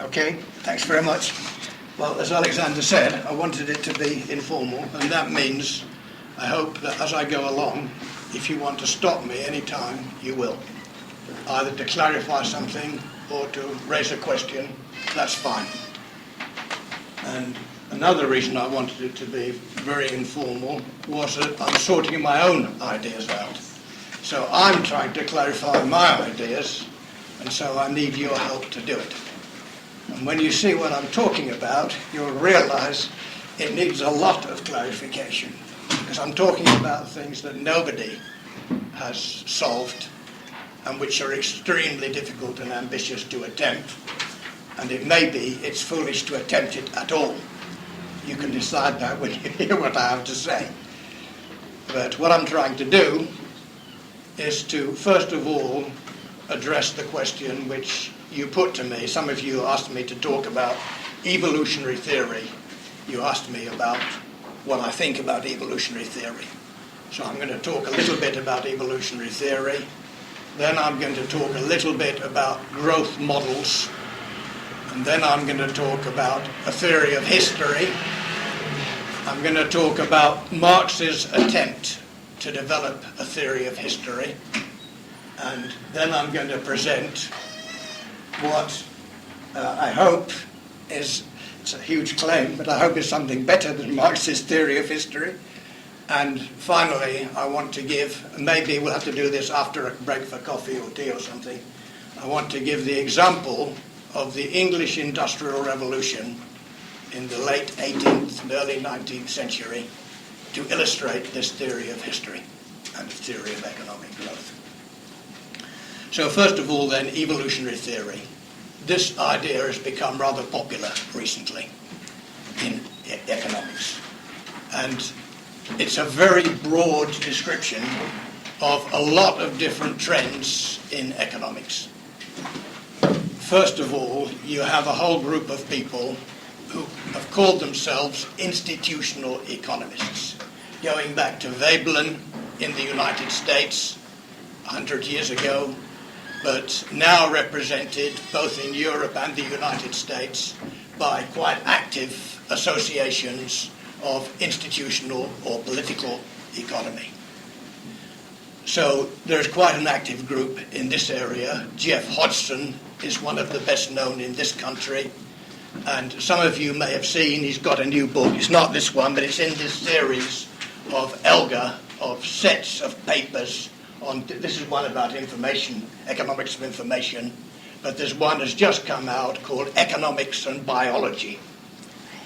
Okay, thanks very much. Well, as Alexander said, I wanted it to be informal, and that means I hope that as I go along, if you want to stop me any time, you will. Either to clarify something or to raise a question, that's fine. And another reason I wanted it to be very informal was that I'm sorting my own ideas out. So I'm trying to clarify my ideas, and so I need your help to do it. And when you see what I'm talking about, you'll realize it needs a lot of clarification, because I'm talking about things that nobody has solved and which are extremely difficult and ambitious to attempt. And it may be it's foolish to attempt it at all. You can decide that when you hear what I have to say. But what I'm trying to do is to, first of all, address the question which you put to me. Some of you asked me to talk about evolutionary theory. You asked me about what I think about evolutionary theory. So I'm going to talk a little bit about evolutionary theory. Then I'm going to talk a little bit about growth models. And then I'm going to talk about a theory of history. I'm going to talk about Marx's attempt to develop a theory of history. And then I'm going to present what I hope is, it's a huge claim, but I hope is something better than Marx's theory of history. And finally, I want to give, maybe we'll have to do this after a break for coffee or tea or something, I want to give the example of the English Industrial Revolution in the late 18th and early 19th century to illustrate this theory of history and the theory of economic growth. So first of all then, evolutionary theory. This idea has become rather popular recently in economics. And it's a very broad description of a lot of different trends in economics. First of all, you have a whole group of people who have called themselves institutional economists, going back to Veblen in the United States 100 years ago, but now represented both in Europe and the United States by quite active associations of institutional or political economy. So there's quite an active group in this area. Jeff Hodgson is one of the best known in this country. And some of you may have seen he's got a new book. It's not this one, but it's in this series of ELGA, of sets of papers on, this is one about information, economics of information, but there's one that's just come out called Economics and Biology.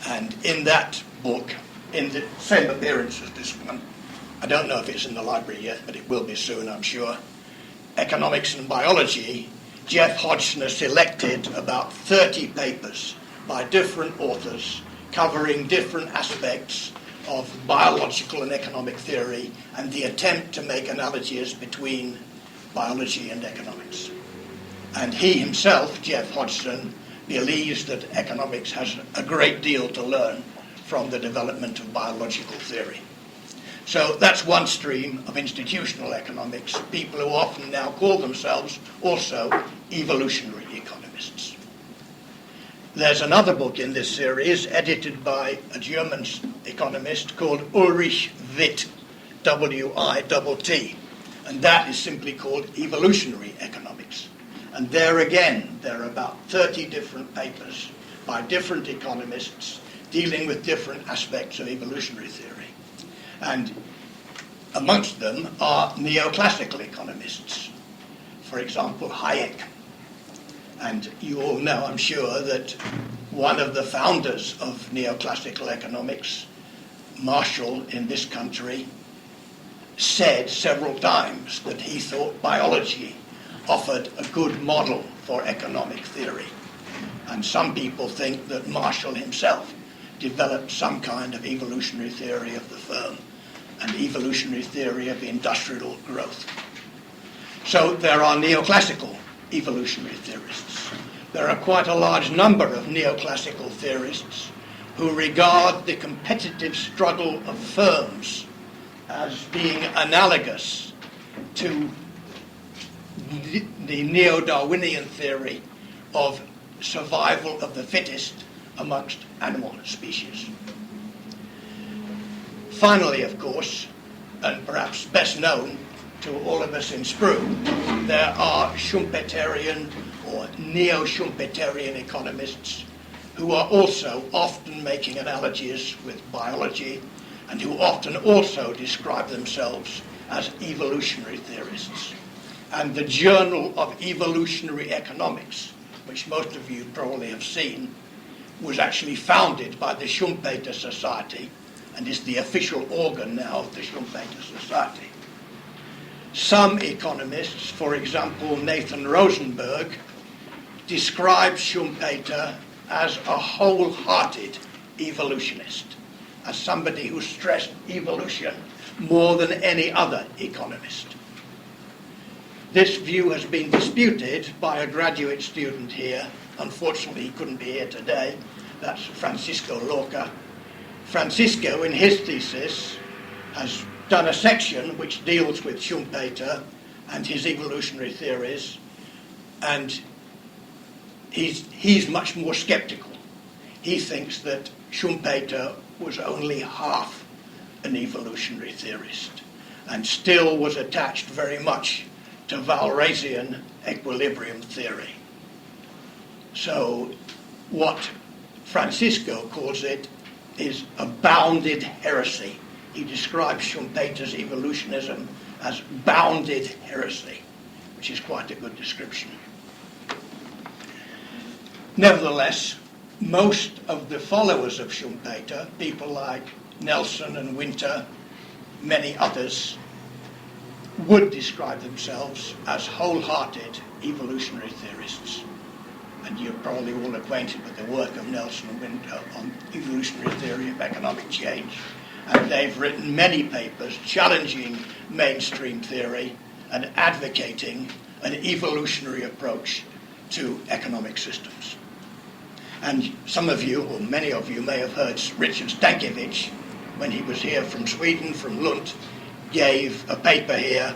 And in that book, in the same appearance as this one, I don't know if it's in the library yet, but it will be soon, I'm sure, Economics and Biology, Jeff Hodgson has selected about 30 papers by different authors covering different aspects of biological and economic theory and the attempt to make analogies between biology and economics. And he himself, Jeff Hodgson, believes that economics has a great deal to learn from the development of biological theory. So that's one stream of institutional economics, people who often now call themselves also evolutionary economists. There's another book in this series edited by a German economist called Ulrich Witt, W-I-T-T, and that is simply called Evolutionary Economics. And there again, there are about 30 different papers by different economists dealing with different aspects of evolutionary theory. And amongst them are neoclassical economists, for example, Hayek. And you all know, I'm sure, that one of the founders of neoclassical economics, Marshall in this country, said several times that he thought biology offered a good model for economic theory. And some people think that Marshall himself developed some kind of evolutionary theory of the firm, an evolutionary theory of industrial growth. So there are neoclassical evolutionary theorists. There are quite a large number of neoclassical theorists who regard the competitive struggle of firms as being analogous to the neo-Darwinian theory of survival of the fittest amongst animal species. Finally, of course, and perhaps best known to all of us in Sprue, there are Schumpeterian or neo-Schumpeterian economists who are also often making analogies with biology and who often also describe themselves as evolutionary theorists. And the Journal of Evolutionary Economics, which most of you probably have seen, was actually founded by the Schumpeter Society and is the official organ now of the Schumpeter Society. Some economists, for example Nathan Rosenberg, describe Schumpeter as a wholehearted evolutionist, as somebody who stressed evolution more than any other economist. This view has been disputed by a graduate student here. Unfortunately, he couldn't be here today. That's Francisco Lorca. Francisco, in his thesis, has done a section which deals with Schumpeter and his evolutionary theories, and he's much more skeptical. He thinks that Schumpeter was only half an evolutionary theorist and still was attached very much to Walrasian equilibrium theory. So what Francisco calls it is a bounded heresy. He describes Schumpeter's evolutionism as bounded heresy, which is quite a good description. Nevertheless, most of the followers of Schumpeter, people like Nelson and Winter, many others, would describe themselves as wholehearted evolutionary theorists. And you're probably all acquainted with the work of Nelson and Winter on evolutionary theory of economic change. And they've written many papers challenging mainstream theory and advocating an evolutionary approach to economic systems. And some of you, or many of you, may have heard Richard Stankiewicz, when he was here from Sweden, from Lund, gave a paper here,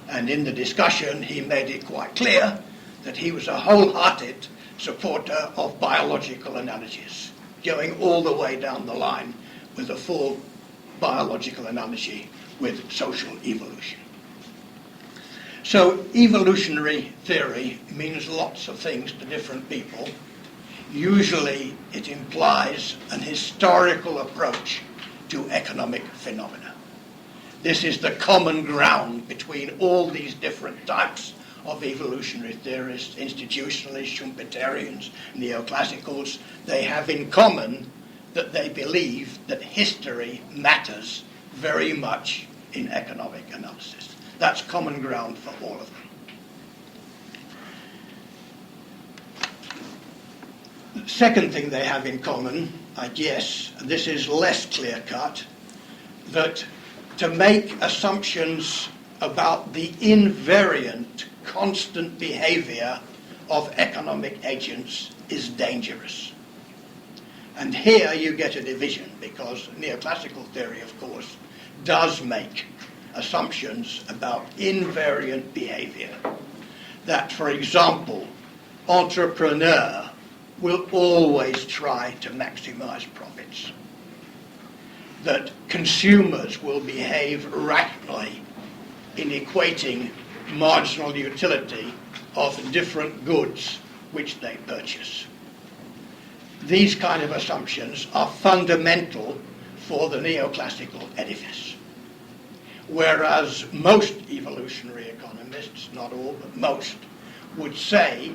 and in the discussion he made it quite clear that he was a wholehearted supporter of biological analogies, going all the way down the line with a full biological analogy with social evolution. So evolutionary theory means lots of things to different people. Usually it implies an historical approach to economic phenomena. This is the common ground between all these different types of evolutionary theorists, institutionalists, Schumpeterians, Neoclassicals. They have in common that they believe that history matters very much in economic analysis. That's common ground for all of them. The second thing they have in common, I guess, and this is less clear-cut, that to make assumptions about the invariant, constant behavior of economic agents is dangerous. And here you get a division, because neoclassical theory, of course, does make assumptions about invariant behavior. That, for example, entrepreneur will always try to maximize profits. That consumers will behave rationally in equating marginal utility of different goods which they purchase. These kind of assumptions are fundamental for the neoclassical edifice. Whereas most evolutionary economists, not all, but most, would say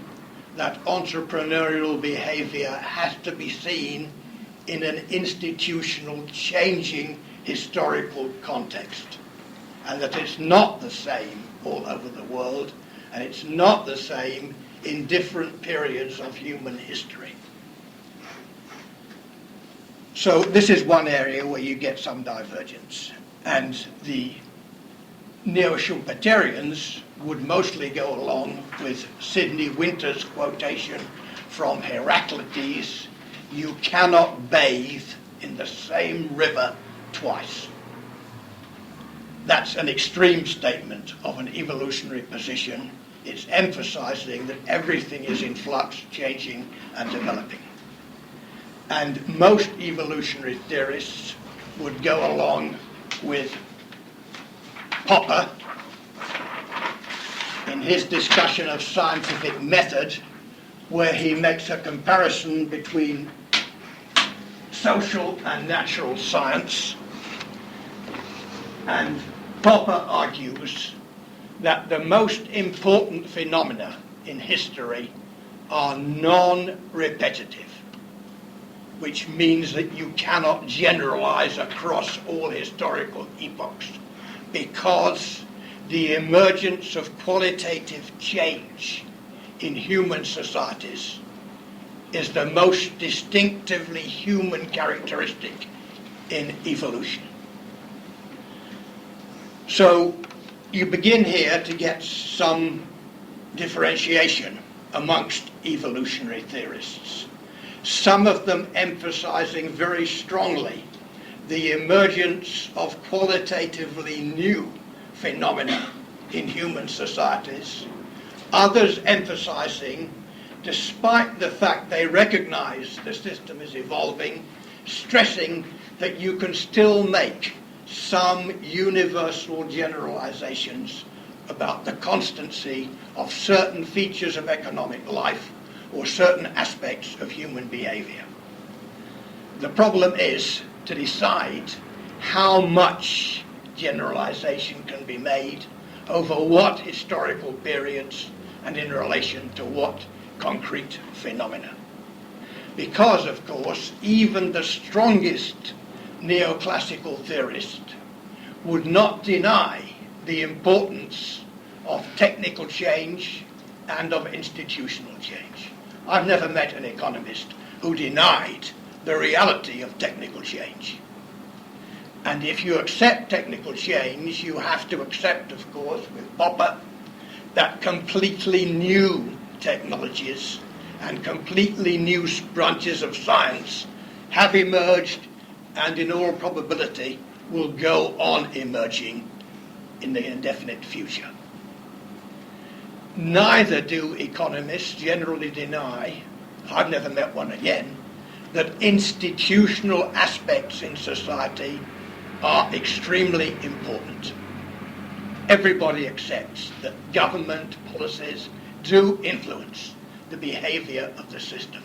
that entrepreneurial behavior has to be seen in an institutional changing historical context, and that it's not the same all over the world, and it's not the same in different periods of human history. So this is one area where you get some divergence, and the neo-Schumpeterians would mostly go along with Sidney Winter's quotation from Heraclitus, "You cannot bathe in the same river twice." That's an extreme statement of an evolutionary position, It's emphasizing that everything is in flux, changing and developing. And most evolutionary theorists would go along with Popper in his discussion of scientific method, where he makes a comparison between social and natural science. And Popper argues that the most important phenomena in history are non-repetitive, which means that you cannot generalize across all historical epochs, because the emergence of qualitative change in human societies is the most distinctively human characteristic in evolution. So you begin here to get some differentiation amongst evolutionary theorists, some of them emphasizing very strongly the emergence of qualitatively new phenomena in human societies, others emphasizing, despite the fact they recognize the system is evolving, stressing that you can still make some universal generalizations about the constancy of certain features of economic life or certain aspects of human behavior. The problem is to decide how much generalization can be made over what historical periods and in relation to what concrete phenomena. Because, of course, even the strongest neoclassical theorist would not deny the importance of technical change and of institutional change. I've never met an economist who denied the reality of technical change. And if you accept technical change, you have to accept, of course, with Popper, that completely new technologies and completely new branches of science have emerged and in all probability will go on emerging in the indefinite future. Neither do economists generally deny, I've never met one again, that institutional aspects in society are extremely important. Everybody accepts that government policies do influence the behavior of the system.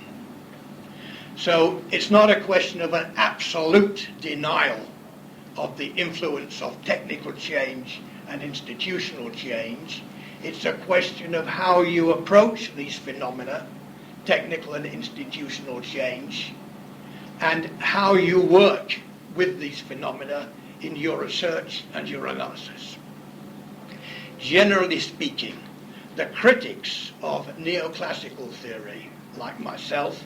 So it's not a question of an absolute denial of the influence of technical change and institutional change. It's a question of how you approach these phenomena, technical and institutional change, and how you work with these phenomena in your research and your analysis. Generally speaking, the critics of neoclassical theory, like myself,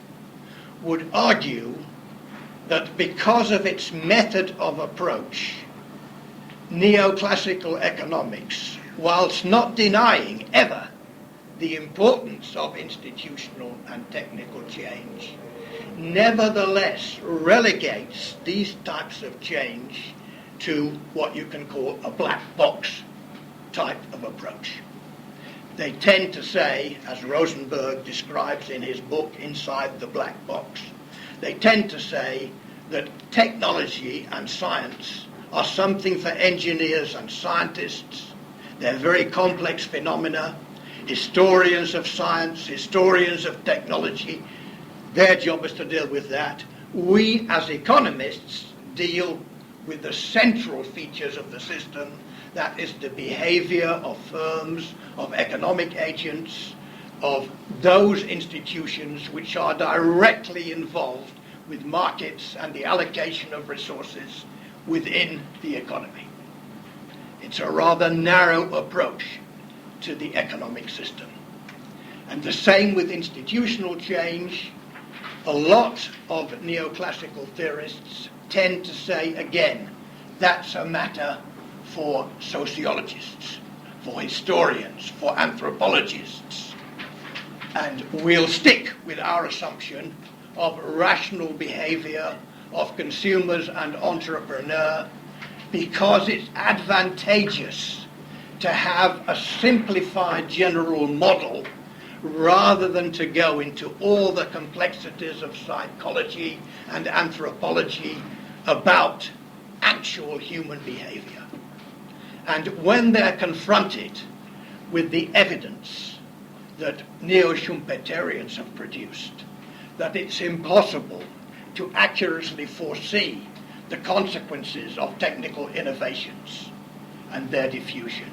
would argue that because of its method of approach, neoclassical economics, whilst not denying ever the importance of institutional and technical change, nevertheless relegates these types of change to what you can call a black box type of approach. They tend to say, as Rosenberg describes in his book Inside the Black Box, they tend to say that technology and science are something for engineers and scientists. They're very complex phenomena. Historians of science, historians of technology, their job is to deal with that. We, as economists, deal with the central features of the system, that is the behavior of firms, of economic agents, of those institutions which are directly involved with markets and the allocation of resources within the economy. It's a rather narrow approach to the economic system. And the same with institutional change. A lot of neoclassical theorists tend to say, again, that's a matter for sociologists, for historians, for anthropologists. And we'll stick with our assumption of rational behavior of consumers and entrepreneurs because it's advantageous to have a simplified general model rather than to go into all the complexities of psychology and anthropology about actual human behavior. And when they're confronted with the evidence that neo-Schumpeterians have produced, that it's impossible to accurately foresee the consequences of technical innovations and their diffusion,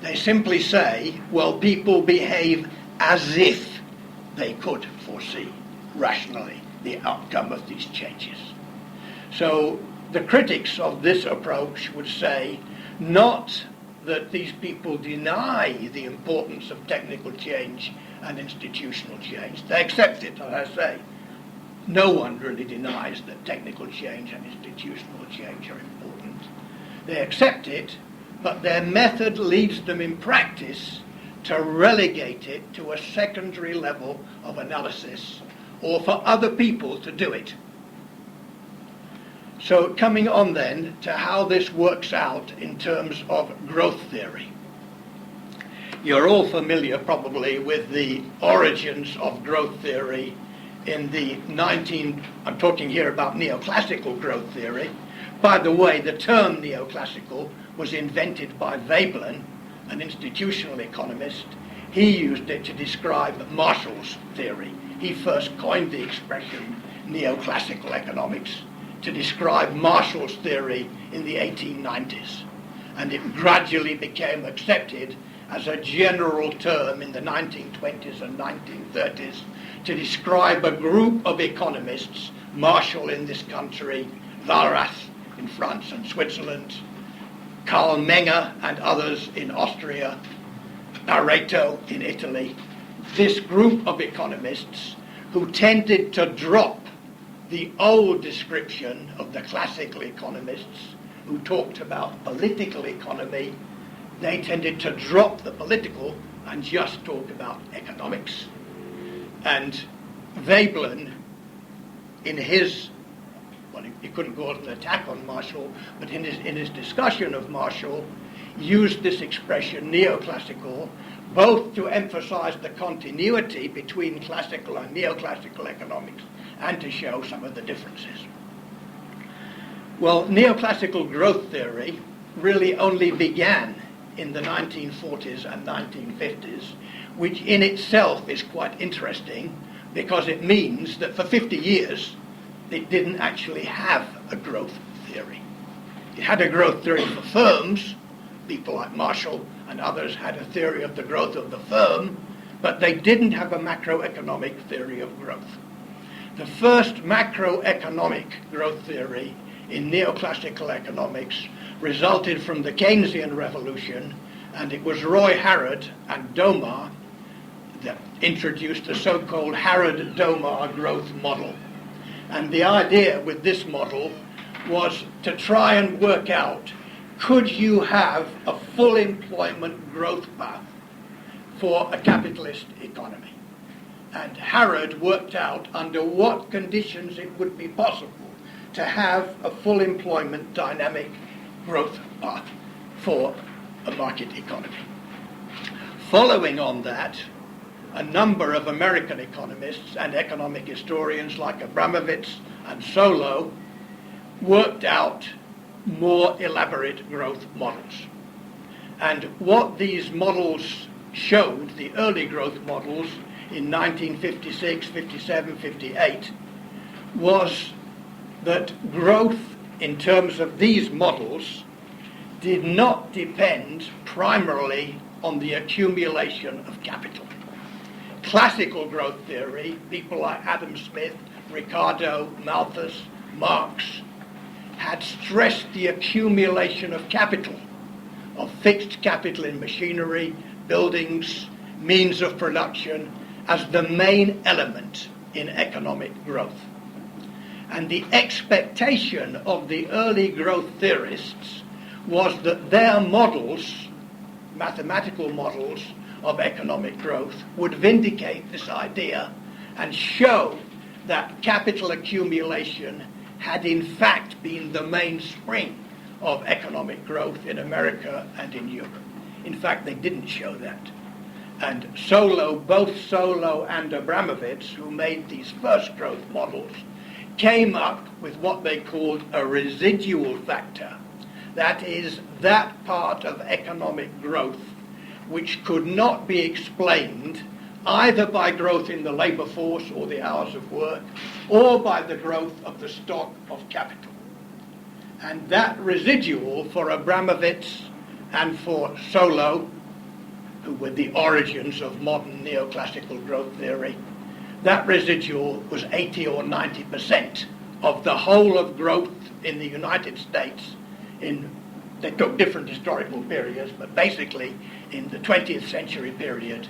they simply say, well, people behave as if they could foresee rationally the outcome of these changes. So the critics of this approach would say not that these people deny the importance of technical change and institutional change. They accept it, as I say. No one really denies that technical change and institutional change are important. They accept it, but their method leads them in practice to relegate it to a secondary level of analysis, or for other people to do it. So coming on then to how this works out in terms of growth theory. You're all familiar probably with the origins of growth theory in the I'm talking here about neoclassical growth theory. By the way, the term neoclassical was invented by Veblen, an institutional economist. He used it to describe Marshall's theory. He first coined the expression neoclassical economics to describe Marshall's theory in the 1890s. And it gradually became accepted as a general term in the 1920s and 1930s to describe a group of economists, Marshall in this country, Walras in France and Switzerland, Karl Menger and others in Austria, Pareto in Italy, this group of economists who tended to drop the old description of the classical economists who talked about political economy. They tended to drop the political and just talk about economics. And Veblen, in his, well, he couldn't call it an attack on Marshall, but in his discussion of Marshall, used this expression, neoclassical, both to emphasize the continuity between classical and neoclassical economics and to show some of the differences. Well, neoclassical growth theory really only began in the 1940s and 1950s, which in itself is quite interesting because it means that for 50 years it didn't actually have a growth theory. It had a growth theory for firms. People like Marshall and others had a theory of the growth of the firm, but they didn't have a macroeconomic theory of growth. The first macroeconomic growth theory in neoclassical economics resulted from the Keynesian revolution, and it was Roy Harrod and Domar that introduced the so-called Harrod-Domar growth model. And the idea with this model was to try and work out, could you have a full employment growth path for a capitalist economy? And Harrod worked out under what conditions it would be possible to have a full employment dynamic growth path for a market economy. Following on that, a number of American economists and economic historians like Abramovitz and Solow worked out more elaborate growth models. And what these models showed, the early growth models in 1956, 57, 58, was that growth in terms of these models did not depend primarily on the accumulation of capital. Classical growth theory, people like Adam Smith, Ricardo, Malthus, Marx, had stressed the accumulation of capital, of fixed capital in machinery, buildings, means of production, as the main element in economic growth. And the expectation of the early growth theorists was that their models, mathematical models of economic growth, would vindicate this idea and show that capital accumulation had in fact been the mainspring of economic growth in America and in Europe. In fact, they didn't show that. And both Solow and Abramovitz, who made these first growth models, came up with what they called a residual factor. That is, that part of economic growth which could not be explained either by growth in the labour force or the hours of work, or by the growth of the stock of capital. And that residual for Abramovitz and for Solow, who were the origins of modern neoclassical growth theory, that residual was 80 or 90% of the whole of growth in the United States. They took different historical periods, but basically in the 20th century period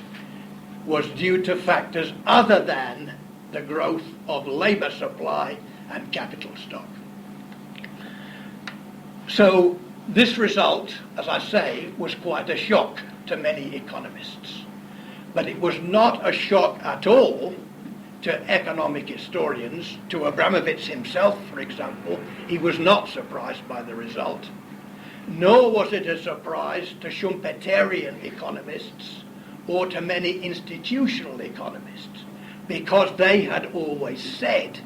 was due to factors other than the growth of labour supply and capital stock. So this result, as I say, was quite a shock to many economists. But it was not a shock at all to economic historians. To Abramovitz himself, for example, he was not surprised by the result. Nor was it a surprise to Schumpeterian economists or to many institutional economists, because they had always said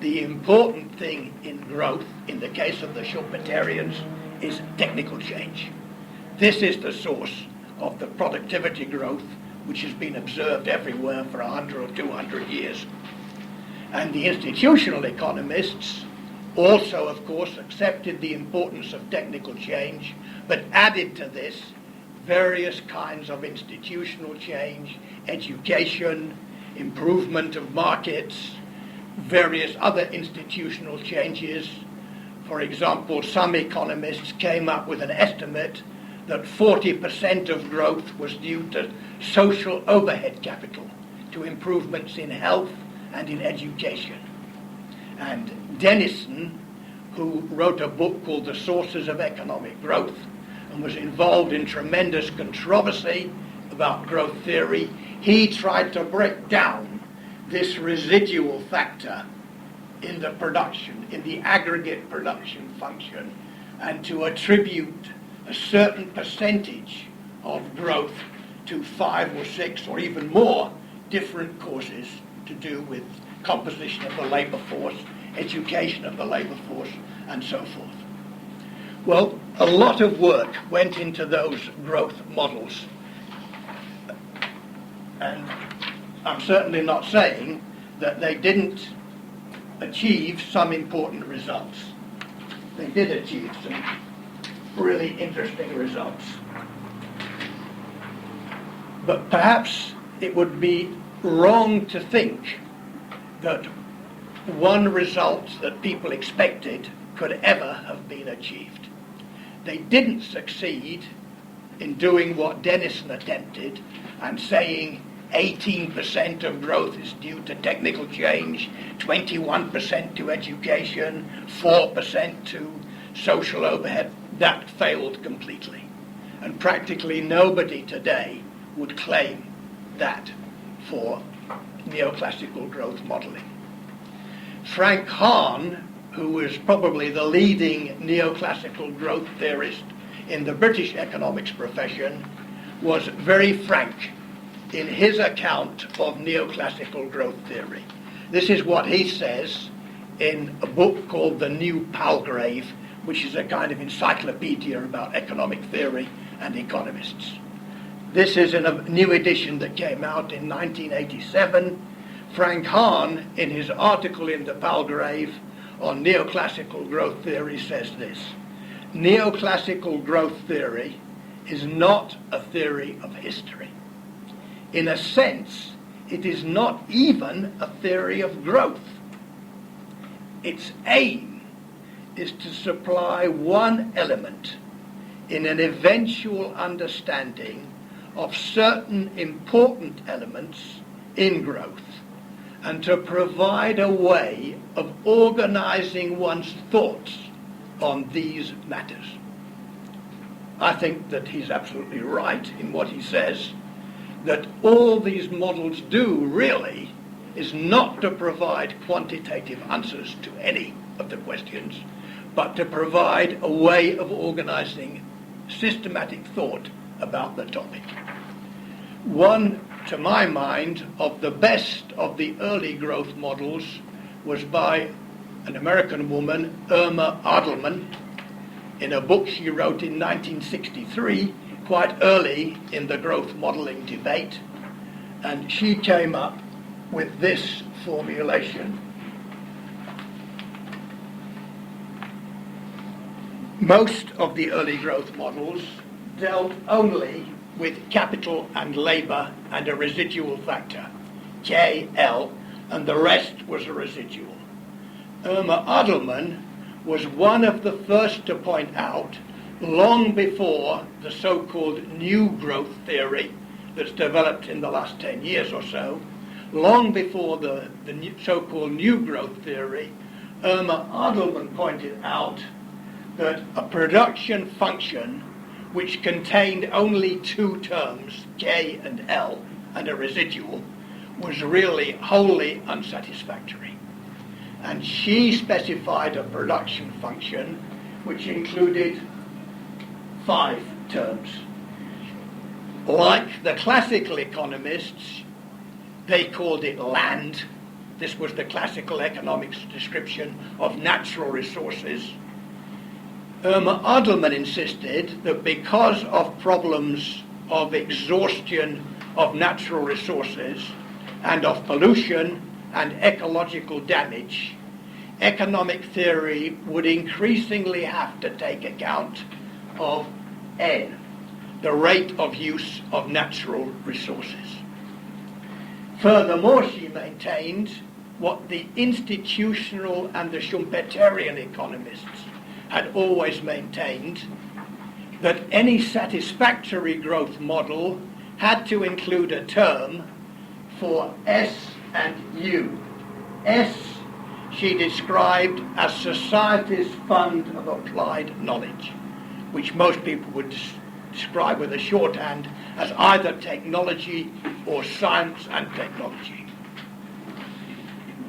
the important thing in growth, in the case of the Schumpeterians, is technical change. This is the source of the productivity growth which has been observed everywhere for 100 or 200 years. And the institutional economists also, of course, accepted the importance of technical change, but added to this various kinds of institutional change, education, improvement of markets, various other institutional changes. For example, some economists came up with an estimate that 40% of growth was due to social overhead capital, to improvements in health and in education. And Denison, who wrote a book called The Sources of Economic Growth and was involved in tremendous controversy about growth theory, he tried to break down this residual factor in the production, in the aggregate production function, and to attribute a certain percentage of growth to 5 or 6 or even more different causes to do with composition of the labour force, education of the labour force, and so forth. Well, a lot of work went into those growth models. And I'm certainly not saying that they didn't achieve some important results. They did achieve some really interesting results. But perhaps it would be wrong to think that one result that people expected could ever have been achieved. They didn't succeed in doing what Denison attempted and saying 18% of growth is due to technical change, 21% to education, 4% to social overhead. That failed completely. And practically nobody today would claim that for neoclassical growth modeling. Frank Hahn, who was probably the leading neoclassical growth theorist in the British economics profession, was very frank in his account of neoclassical growth theory. This is what he says in a book called The New Palgrave, which is a kind of encyclopedia about economic theory and economists. This is in a new edition that came out in 1987. Frank Hahn, in his article in the Palgrave on neoclassical growth theory, says this: neoclassical growth theory is not a theory of history. In a sense, it is not even a theory of growth. Its aim is to supply one element in an eventual understanding of certain important elements in growth, and to provide a way of organizing one's thoughts on these matters. I think that he's absolutely right in what he says, that all these models do really is not to provide quantitative answers to any of the questions, but to provide a way of organizing systematic thought about the topic. One, to my mind, of the best of the early growth models was by an American woman, Irma Adelman, in a book she wrote in 1963, quite early in the growth modeling debate, and she came up with this formulation. Most of the early growth models dealt only with capital and labour and a residual factor, KL, and the rest was a residual. Irma Adelman was one of the first to point out, long before the so-called new growth theory that's developed in the last 10 years or so, long before the so-called new growth theory, Irma Adelman pointed out that a production function which contained only two terms, K and L, and a residual, was really wholly unsatisfactory. And she specified a production function which included 5 terms. Like the classical economists, they called it land. This was the classical economics description of natural resources. Irma Adelman insisted that because of problems of exhaustion of natural resources and of pollution and ecological damage, economic theory would increasingly have to take account of N, the rate of use of natural resources. Furthermore, she maintained what the institutional and the Schumpeterian economists had always maintained, that any satisfactory growth model had to include a term for S and U. S she described as society's fund of applied knowledge, which most people would describe with a shorthand as either technology or science and technology.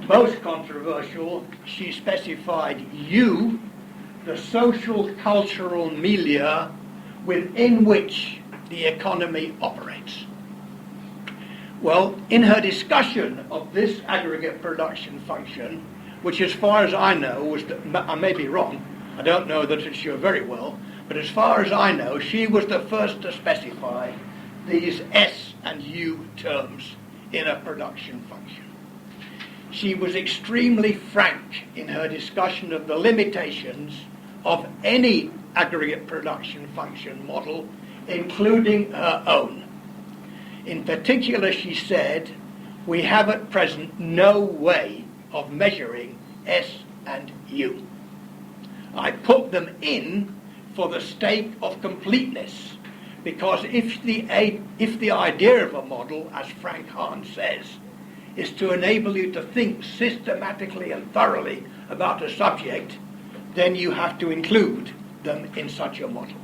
Most controversial, she specified U, the social cultural milieu within which the economy operates. Well, in her discussion of this aggregate production function, which as far as I know was, I may be wrong, I don't know the literature very well, but as far as I know, she was the first to specify these S and U terms in a production function. She was extremely frank in her discussion of the limitations of any aggregate production function model, including her own. In particular, she said, we have at present no way of measuring S and U. I put them in for the sake of completeness, because if the idea of a model, as Frank Hahn says, is to enable you to think systematically and thoroughly about a subject, then you have to include them in such a model.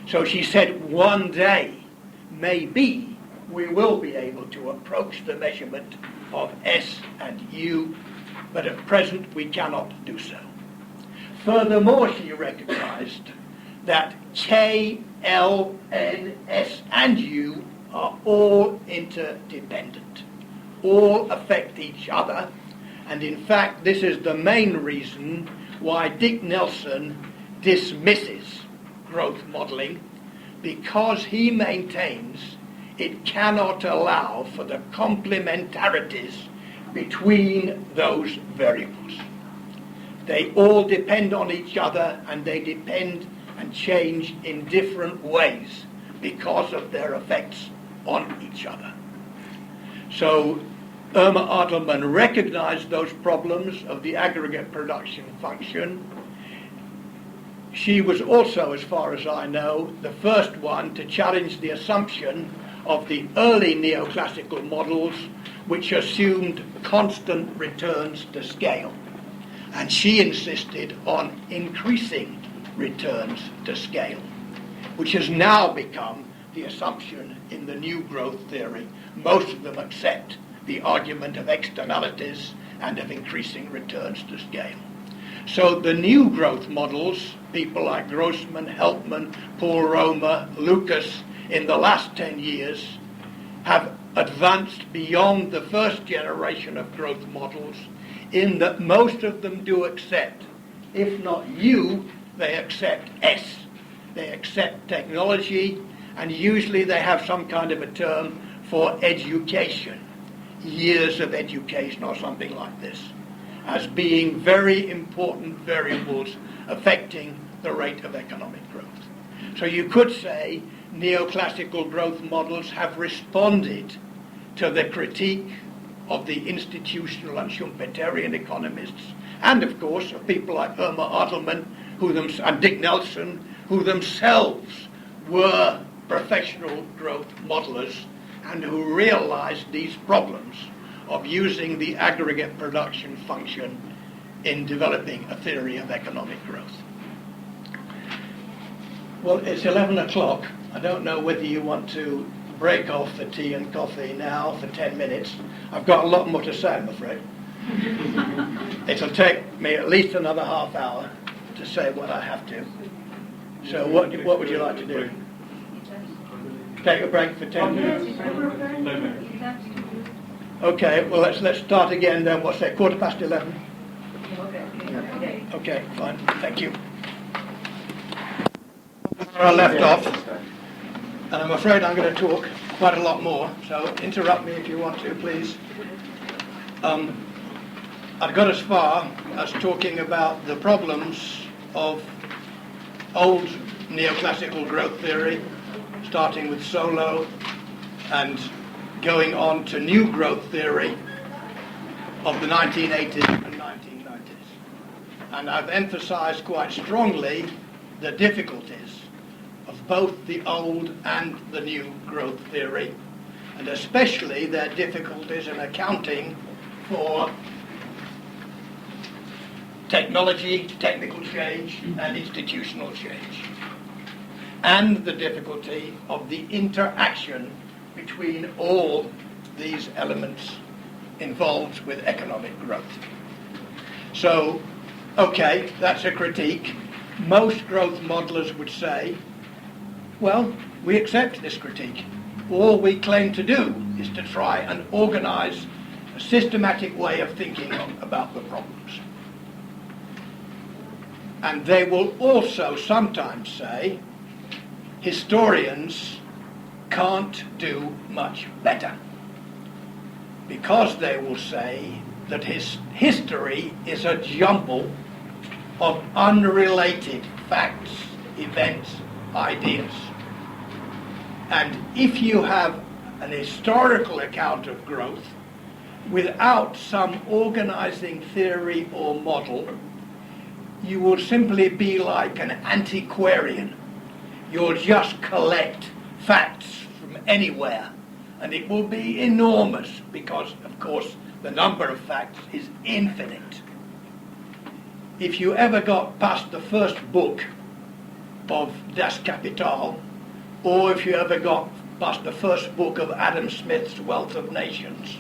So she said, one day, maybe, we will be able to approach the measurement of S and U, but at present we cannot do so. Furthermore, she recognized that K, L, N, S, and U are all interdependent, all affect each other, and in fact this is the main reason why Dick Nelson dismisses growth modeling, because he maintains it cannot allow for the complementarities between those variables. They all depend on each other, and they depend and change in different ways because of their effects on each other. So Irma Adelman recognized those problems of the aggregate production function. She was also, as far as I know, the first one to challenge the assumption of the early neoclassical models, which assumed constant returns to scale. And she insisted on increasing returns to scale, which has now become the assumption in the new growth theory. Most of them accept the argument of externalities and of increasing returns to scale. So the new growth models, people like Grossman, Helpman, Paul Romer, Lucas, in the last 10 years, have advanced beyond the first generation of growth models in that most of them do accept, if not U, they accept S. They accept technology, and usually they have some kind of a term for education, years of education or something like this, as being very important variables affecting the rate of economic growth. So you could say neoclassical growth models have responded to the critique of the institutional and Schumpeterian economists, and of course of people like Irma Adelman and Dick Nelson, who themselves were professional growth modelers and who realized these problems of using the aggregate production function in developing a theory of economic growth. Well, it's 11 o'clock. I don't know whether you want to break off the tea and coffee now for 10 minutes. I've got a lot more to say, I'm afraid. It'll take me at least another half hour to say what I have to. So what would you like to do? Take a break for 10 minutes? Okay, well let's start again then. What's that, 11:15? Okay, fine, thank you. Where I left off, and I'm afraid I'm going to talk quite a lot more, so interrupt me if you want to, please. I got as far as talking about the problems of old neoclassical growth theory, starting with Solow and going on to new growth theory of the 1980s and 1990s. And I've emphasized quite strongly the difficulties of both the old and the new growth theory, and especially their difficulties in accounting for technology, technical change, and institutional change, and the difficulty of the interaction between all these elements involved with economic growth. So, okay, that's a critique. Most growth modelers would say, well, we accept this critique. All we claim to do is to try and organize a systematic way of thinking about the problems. And they will also sometimes say, historians can't do much better, because they will say that history is a jumble of unrelated facts, events, ideas. And if you have an historical account of growth without some organizing theory or model, you will simply be like an antiquarian. You'll just collect facts from anywhere, and it will be enormous because, of course, the number of facts is infinite. If you ever got past the first book of Das Kapital, or if you ever got past the first book of Adam Smith's Wealth of Nations,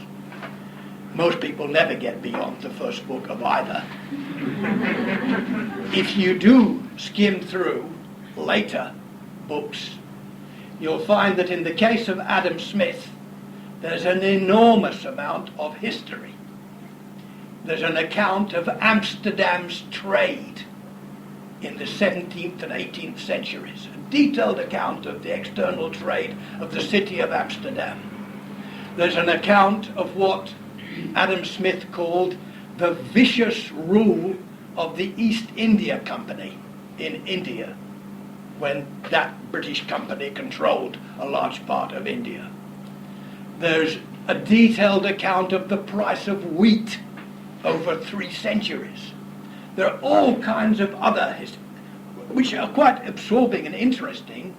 most people never get beyond the first book of either. If you do skim through later books, you'll find that in the case of Adam Smith, there's an enormous amount of history. There's an account of Amsterdam's trade in the 17th and 18th centuries, a detailed account of the external trade of the city of Amsterdam. There's an account of what Adam Smith called the vicious rule of the East India Company in India, when that British company controlled a large part of India. There's a detailed account of the price of wheat over 3 centuries. There are all kinds of other which are quite absorbing and interesting,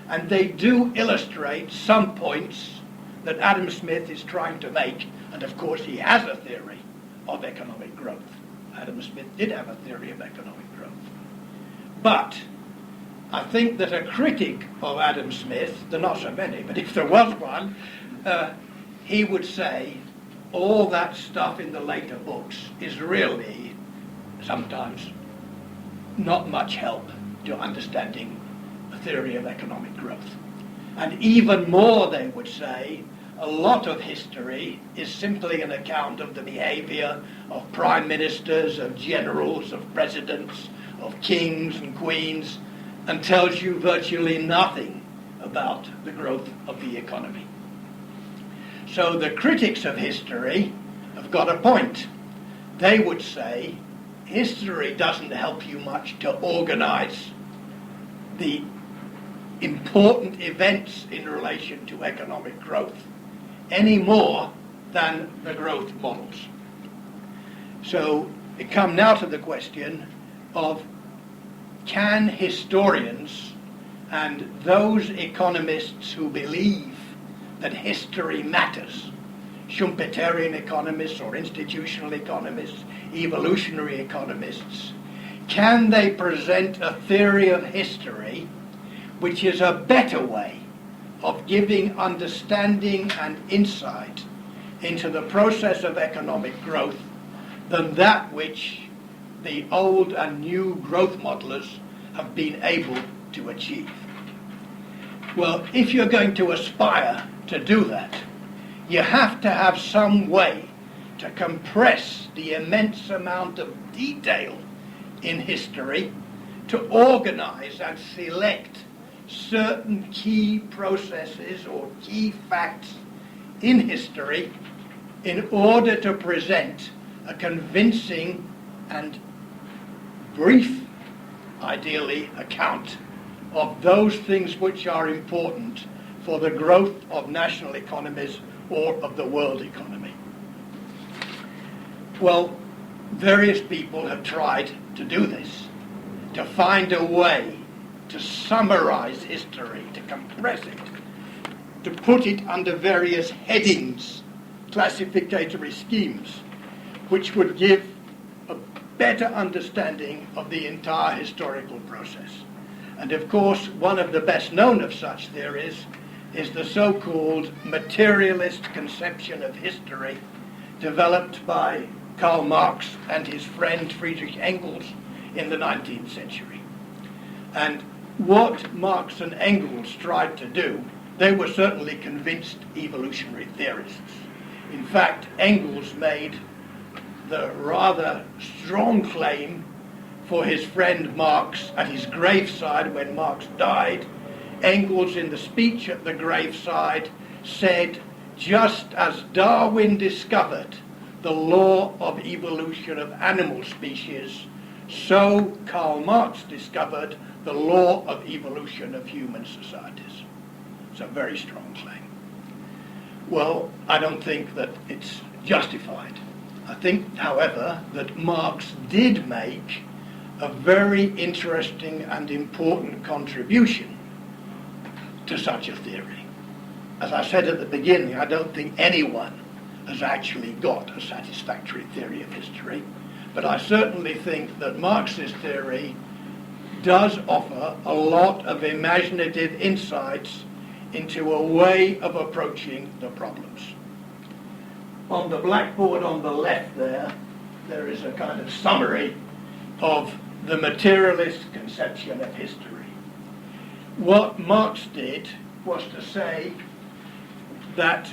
and they do illustrate some points that Adam Smith is trying to make. And of course he has a theory of economic growth. Adam Smith did have a theory of economic growth. But I think that a critic of Adam Smith, there are not so many, but if there was one, he would say all that stuff in the later books is really sometimes not much help to understanding the theory of economic growth. And even more, they would say, a lot of history is simply an account of the behavior of prime ministers, of generals, of presidents, of kings and queens, and tells you virtually nothing about the growth of the economy. So the critics of history have got a point. They would say history doesn't help you much to organize the important events in relation to economic growth any more than the growth models. So we come now to the question of, can historians and those economists who believe that history matters, Schumpeterian economists or institutional economists, evolutionary economists, can they present a theory of history which is a better way of giving understanding and insight into the process of economic growth than that which the old and new growth modelers have been able to achieve? Well, if you're going to aspire to do that, you have to have some way to compress the immense amount of detail in history to organize and select certain key processes or key facts in history in order to present a convincing and brief, ideally, account of those things which are important for the growth of national economies or of the world economy. Well, various people have tried to do this, to find a way to summarize history, to compress it, to put it under various headings, classificatory schemes, which would give a better understanding of the entire historical process. And of course, one of the best known of such theories is the so-called materialist conception of history developed by Karl Marx and his friend Friedrich Engels in the 19th century. And what Marx and Engels tried to do, they were certainly convinced evolutionary theorists. In fact, Engels made the rather strong claim for his friend Marx at his graveside when Marx died. Engels, in the speech at the graveside, said, "Just as Darwin discovered the law of evolution of animal species, so Karl Marx discovered the law of evolution of human societies." It's a very strong claim. Well, I don't think that it's justified. I think, however, that Marx did make a very interesting and important contribution to such a theory. As I said at the beginning, I don't think anyone has actually got a satisfactory theory of history, but I certainly think that Marxist theory does offer a lot of imaginative insights into a way of approaching the problems. On the blackboard on the left there is a kind of summary of the materialist conception of history. What Marx did was to say that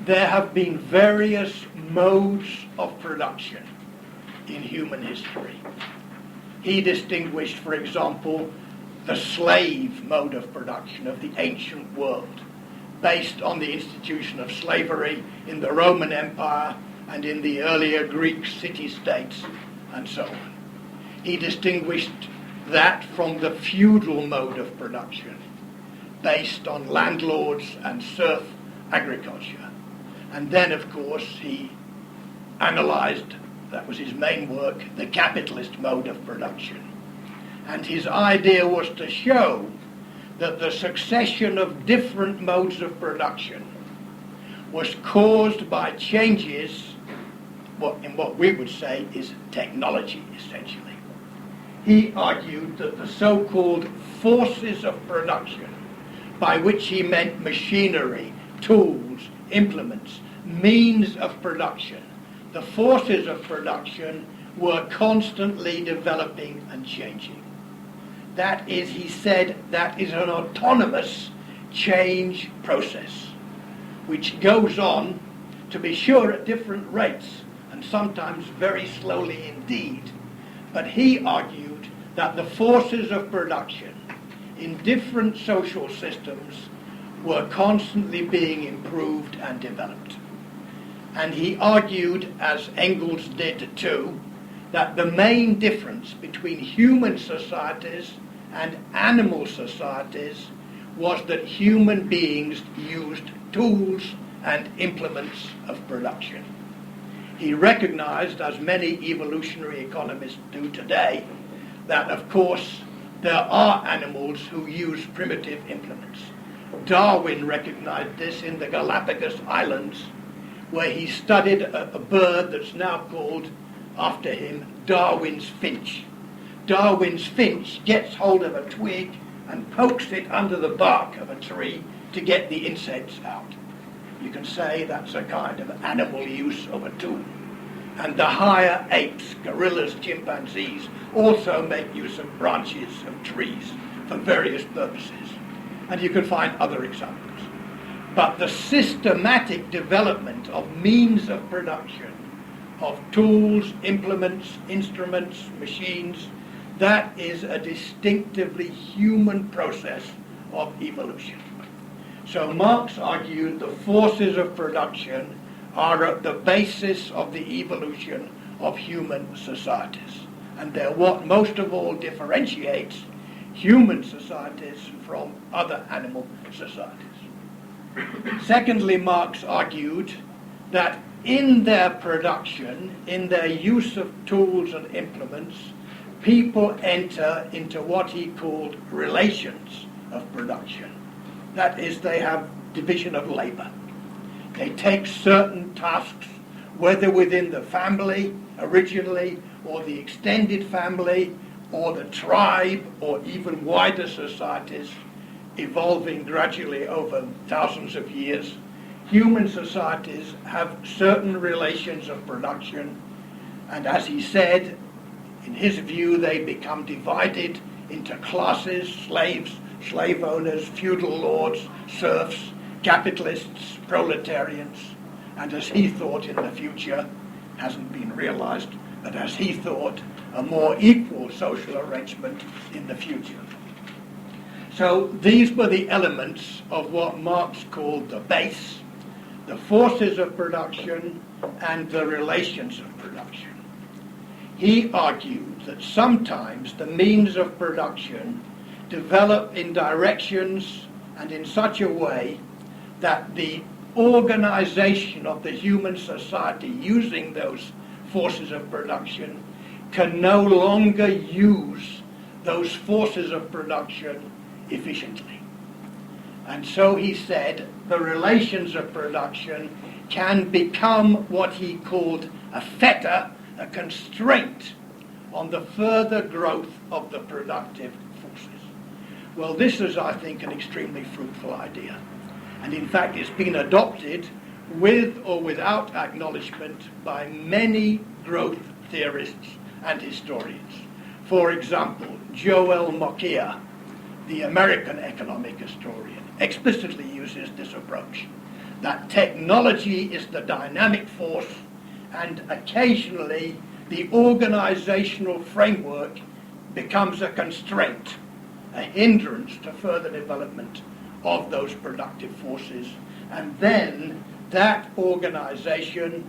there have been various modes of production in human history. He distinguished, for example, the slave mode of production of the ancient world, based on the institution of slavery in the Roman Empire and in the earlier Greek city-states, and so on. He distinguished that from the feudal mode of production, based on landlords and serf agriculture. And then, of course, he analysed, that was his main work, the capitalist mode of production. And his idea was to show that the succession of different modes of production was caused by changes in what we would say is technology, essentially. He argued that the so-called forces of production, by which he meant machinery, tools, implements, means of production, the forces of production were constantly developing and changing. That is, he said, that is an autonomous change process, which goes on, to be sure, at different rates, and sometimes very slowly indeed. But he argued that the forces of production in different social systems were constantly being improved and developed. And he argued, as Engels did too, that the main difference between human societies and animal societies was that human beings used tools and implements of production. He recognized, as many evolutionary economists do today, that of course there are animals who use primitive implements. Darwin recognized this in the Galapagos Islands, where he studied a bird that's now called, after him, Darwin's finch. Darwin's finch gets hold of a twig and pokes it under the bark of a tree to get the insects out. You can say that's a kind of animal use of a tool. And the higher apes, gorillas, chimpanzees, also make use of branches of trees for various purposes. And you can find other examples. But the systematic development of means of production, of tools, implements, instruments, machines, that is a distinctively human process of evolution. So Marx argued the forces of production are at the basis of the evolution of human societies. And they're what most of all differentiates human societies from other animal societies. Secondly, Marx argued that in their production, in their use of tools and implements, people enter into what he called relations of production. That is, they have division of labor. They take certain tasks, whether within the family originally, or the extended family, or the tribe, or even wider societies, evolving gradually over thousands of years. Human societies have certain relations of production, and as he said, in his view, they become divided into classes: slaves, slave owners, feudal lords, serfs, capitalists, proletarians, and as he thought in the future, hasn't been realized, but as he thought, a more equal social arrangement in the future. So these were the elements of what Marx called the base, the forces of production, and the relations of production. He argued that sometimes the means of production develop in directions and in such a way that the organization of the human society using those forces of production can no longer use those forces of production efficiently. And so he said the relations of production can become what he called a fetter, a constraint on the further growth of the productive forces. Well, this is, I think, an extremely fruitful idea. And in fact, it's been adopted with or without acknowledgement by many growth theorists and historians. For example, Joel Mokyr, the American economic historian, explicitly uses this approach, that technology is the dynamic force and occasionally the organizational framework becomes a constraint, a hindrance to further development of those productive forces. And then that organization,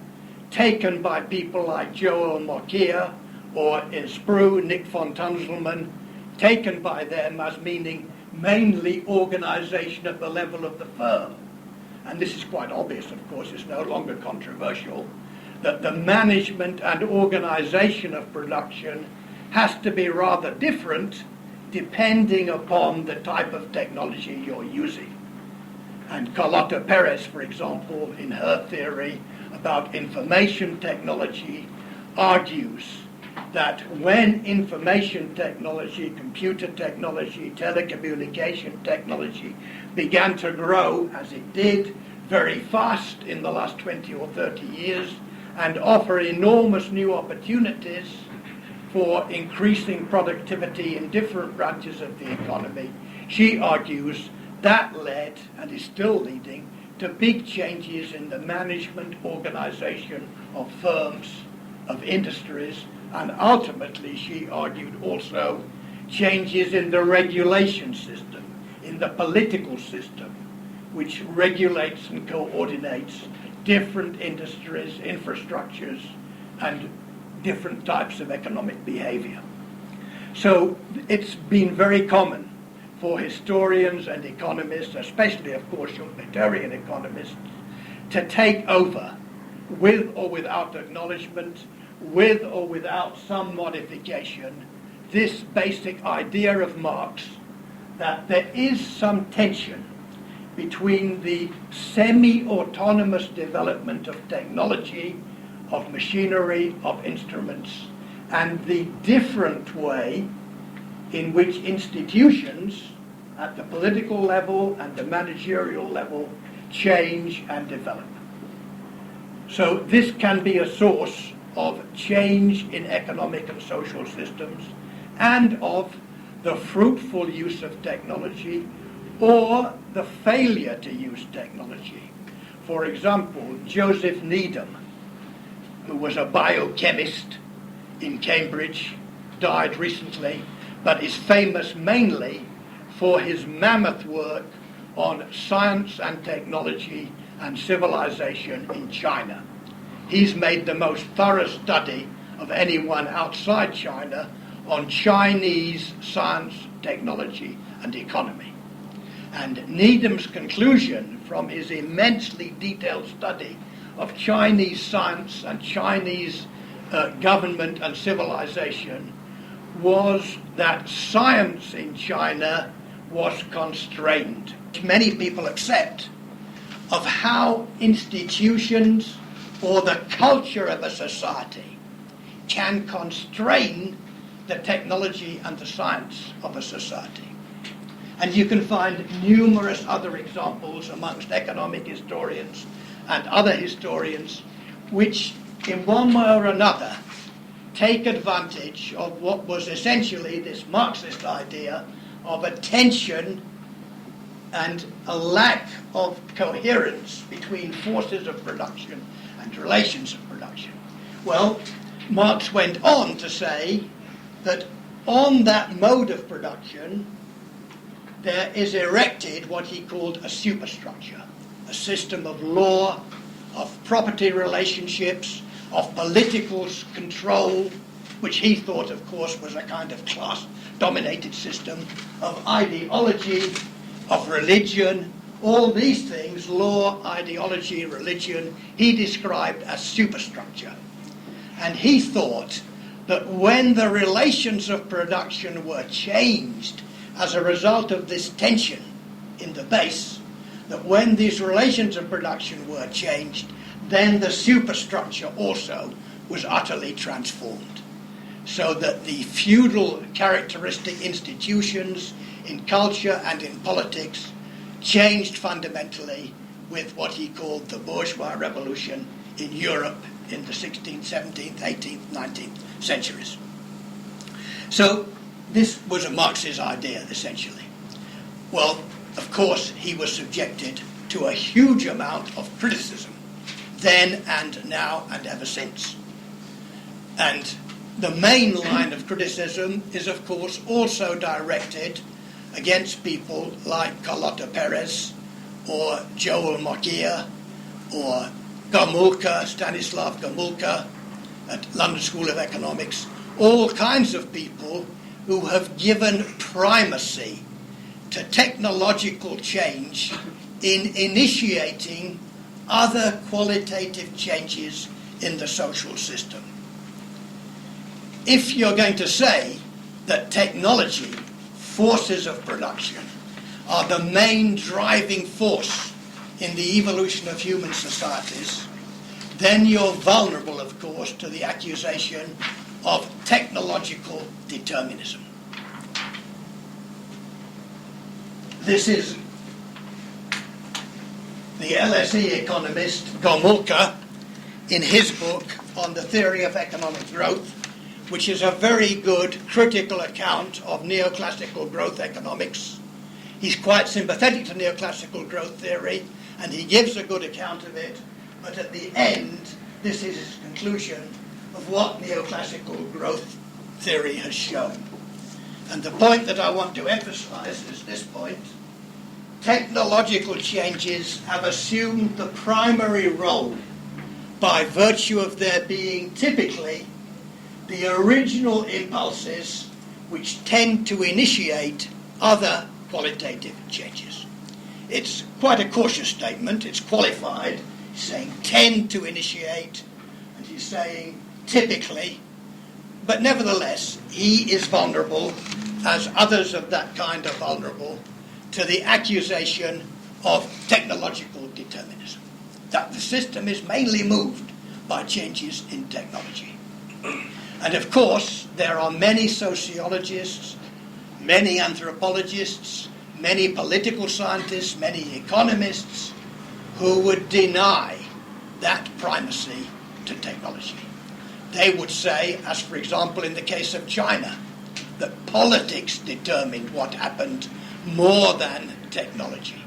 taken by people like Joel Mokyr or in Sprue, Nick von Tunzelman, taken by them as meaning mainly organization at the level of the firm. And this is quite obvious, of course, it's no longer controversial, that the management and organization of production has to be rather different depending upon the type of technology you're using. And Carlota Perez, for example, in her theory about information technology, argues that when information technology, computer technology, telecommunication technology began to grow, as it did, very fast in the last 20 or 30 years, and offer enormous new opportunities for increasing productivity in different branches of the economy, she argues that led, and is still leading, to big changes in the management organization of firms, of industries, and ultimately, she argued also, changes in the regulation system, in the political system, which regulates and coordinates different industries, infrastructures, and different types of economic behavior. So it's been very common for historians and economists, especially, of course, utilitarian economists, to take over, with or without acknowledgement, with or without some modification, this basic idea of Marx that there is some tension between the semi-autonomous development of technology, of machinery, of instruments, and the different way in which institutions at the political level and the managerial level change and develop. So this can be a source of change in economic and social systems and of the fruitful use of technology or the failure to use technology. For example, Joseph Needham, who was a biochemist in Cambridge, died recently, but is famous mainly for his mammoth work on science and technology and civilization in China. He's made the most thorough study of anyone outside China on Chinese science, technology, and economy. And Needham's conclusion from his immensely detailed study of Chinese science and Chinese government and civilization was that science in China was constrained. Many people accept of how institutions or the culture of a society can constrain the technology and the science of a society. And you can find numerous other examples amongst economic historians and other historians which, in one way or another, take advantage of what was essentially this Marxist idea of a tension and a lack of coherence between forces of production and relations of production. Well, Marx went on to say that on that mode of production, there is erected what he called a superstructure, a system of law, of property relationships, of political control, which he thought, of course, was a kind of class-dominated system, of ideology, of religion. All these things, law, ideology, religion, he described as superstructure. And he thought that when the relations of production were changed as a result of this tension in the base, that when these relations of production were changed, then the superstructure also was utterly transformed. So that the feudal characteristic institutions in culture and in politics changed fundamentally with what he called the bourgeois revolution in Europe in the 16th, 17th, 18th, 19th centuries. So this was a Marxist idea, essentially. Well, of course, he was subjected to a huge amount of criticism, then and now and ever since. And the main line of criticism is, of course, also directed against people like Carlota Perez or Joel Mokyr or Gomulka, Stanislav Gomulka at London School of Economics, all kinds of people who have given primacy to technological change in initiating other qualitative changes in the social system. If you're going to say that technology, forces of production, are the main driving force in the evolution of human societies, then you're vulnerable, of course, to the accusation of technological determinism. This is the LSE economist Gomulka in his book on the theory of economic growth, which is a very good critical account of neoclassical growth economics. He's quite sympathetic to neoclassical growth theory, and he gives a good account of it, but at the end, this is his conclusion of what neoclassical growth theory has shown. And the point that I want to emphasize is this point. Technological changes have assumed the primary role by virtue of their being typically the original impulses which tend to initiate other qualitative changes. It's quite a cautious statement. It's qualified. He's saying tend to initiate, and he's saying typically, but nevertheless, he is vulnerable, as others of that kind are vulnerable, to the accusation of technological determinism, that the system is mainly moved by changes in technology. And of course, there are many sociologists, many anthropologists, many political scientists, many economists who would deny that primacy to technology. They would say, as for example in the case of China, that politics determined what happened more than technology.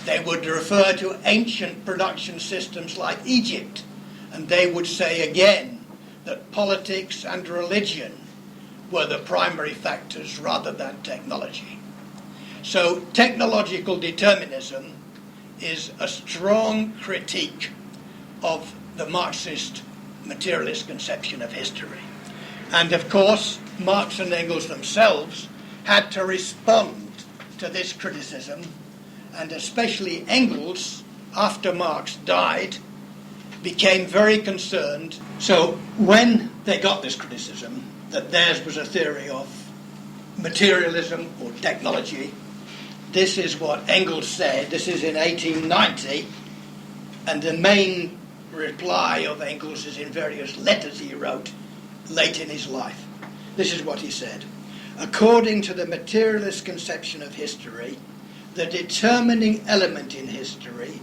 They would refer to ancient production systems like Egypt, and they would say again that politics and religion were the primary factors rather than technology. So technological determinism is a strong critique of the Marxist materialist conception of history. And of course, Marx and Engels themselves had to respond to this criticism, and especially Engels, after Marx died, became very concerned. So when they got this criticism, that theirs was a theory of materialism or technology, this is what Engels said. This is in 1890, and the main reply of Engels is in various letters he wrote late in his life. This is what he said. According to the materialist conception of history, the determining element in history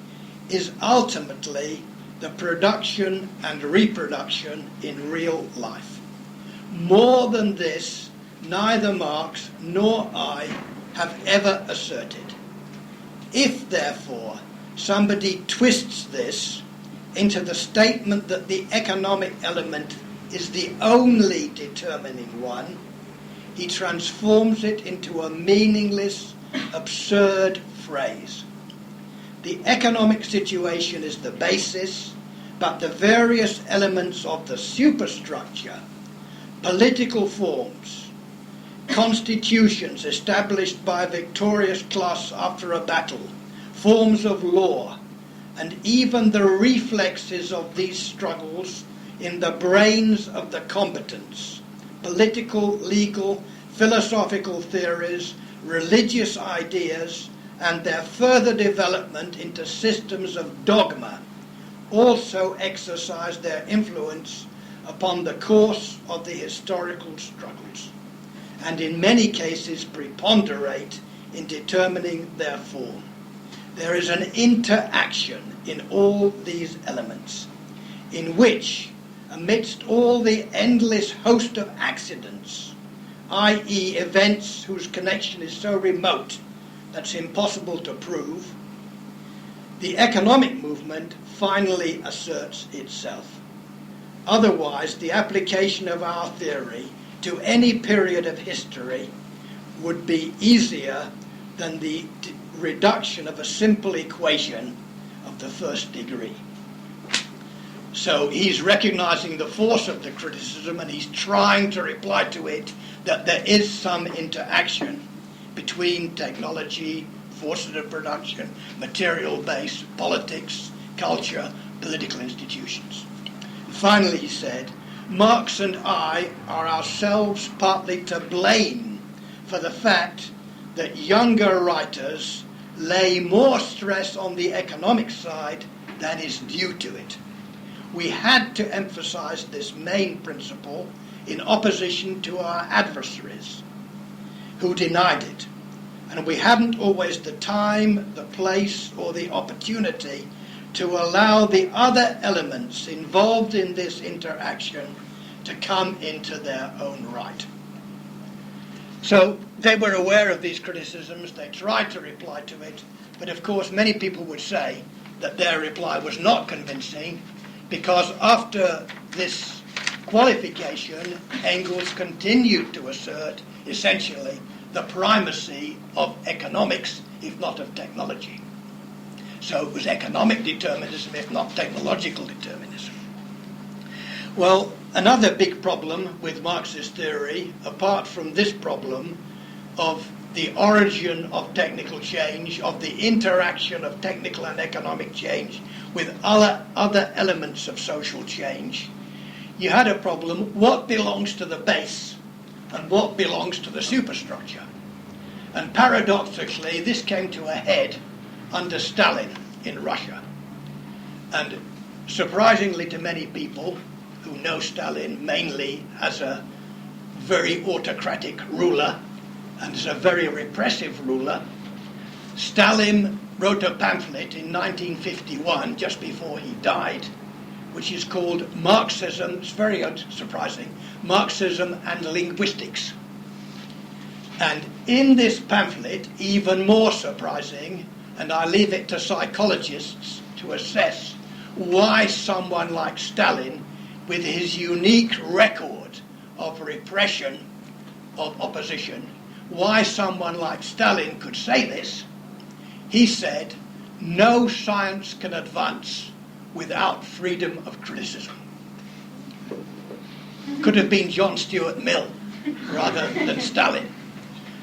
is ultimately the production and reproduction in real life. More than this, neither Marx nor I have ever asserted. If, therefore, somebody twists this into the statement that the economic element is the only determining one, he transforms it into a meaningless, absurd phrase. The economic situation is the basis, but the various elements of the superstructure, political forms, constitutions established by a victorious class after a battle, forms of law, and even the reflexes of these struggles in the brains of the combatants, political, legal, philosophical theories, religious ideas, and their further development into systems of dogma also exercise their influence upon the course of the historical struggles, and in many cases preponderate in determining their form. There is an interaction in all these elements, in which, amidst all the endless host of accidents, i.e. events whose connection is so remote that's impossible to prove, the economic movement finally asserts itself. Otherwise, the application of our theory to any period of history would be easier than the reduction of a simple equation of the first degree. So he's recognizing the force of the criticism, and he's trying to reply to it that there is some interaction between technology, forces of production, material base, politics, culture, political institutions. And finally, he said, Marx and I are ourselves partly to blame for the fact that younger writers lay more stress on the economic side than is due to it. We had to emphasize this main principle in opposition to our adversaries, who denied it. And we hadn't always the time, the place, or the opportunity to allow the other elements involved in this interaction to come into their own right. So they were aware of these criticisms, they tried to reply to it, but of course many people would say that their reply was not convincing, because after this qualification, Engels continued to assert, essentially, the primacy of economics, if not of technology. So it was economic determinism, if not technological determinism. Well, another big problem with Marxist theory, apart from this problem of the origin of technical change, of the interaction of technical and economic change with other elements of social change, you had a problem: what belongs to the base and what belongs to the superstructure. And paradoxically, this came to a head under Stalin in Russia. And surprisingly to many people who know Stalin mainly as a very autocratic ruler and as a very repressive ruler, Stalin wrote a pamphlet in 1951, just before he died, which is called Marxism, it's very surprising, Marxism and Linguistics. And in this pamphlet, even more surprising, and I leave it to psychologists to assess why someone like Stalin, with his unique record of repression of opposition, why someone like Stalin could say this. He said, no science can advance without freedom of criticism. Could have been John Stuart Mill rather than Stalin.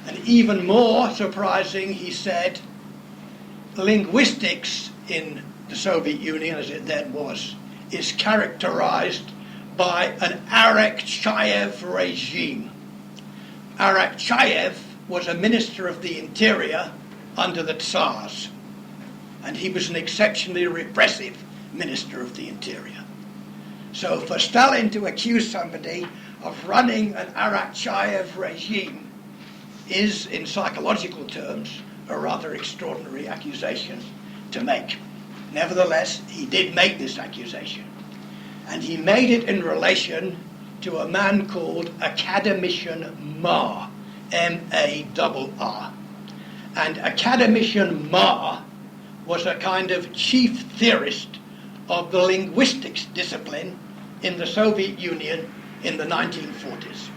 And even more surprising, he said, linguistics in the Soviet Union, as it then was, is characterized by an Arakcheyev regime. Arakcheyev was a minister of the interior under the Tsars, and he was an exceptionally repressive minister of the interior. So for Stalin to accuse somebody of running an Arakcheyev regime is, in psychological terms, a rather extraordinary accusation to make. Nevertheless, he did make this accusation, and he made it in relation to a man called Academician Marr, M-A-R-R. And Academician Marr was a kind of chief theorist of the linguistics discipline in the Soviet Union in the 1940s.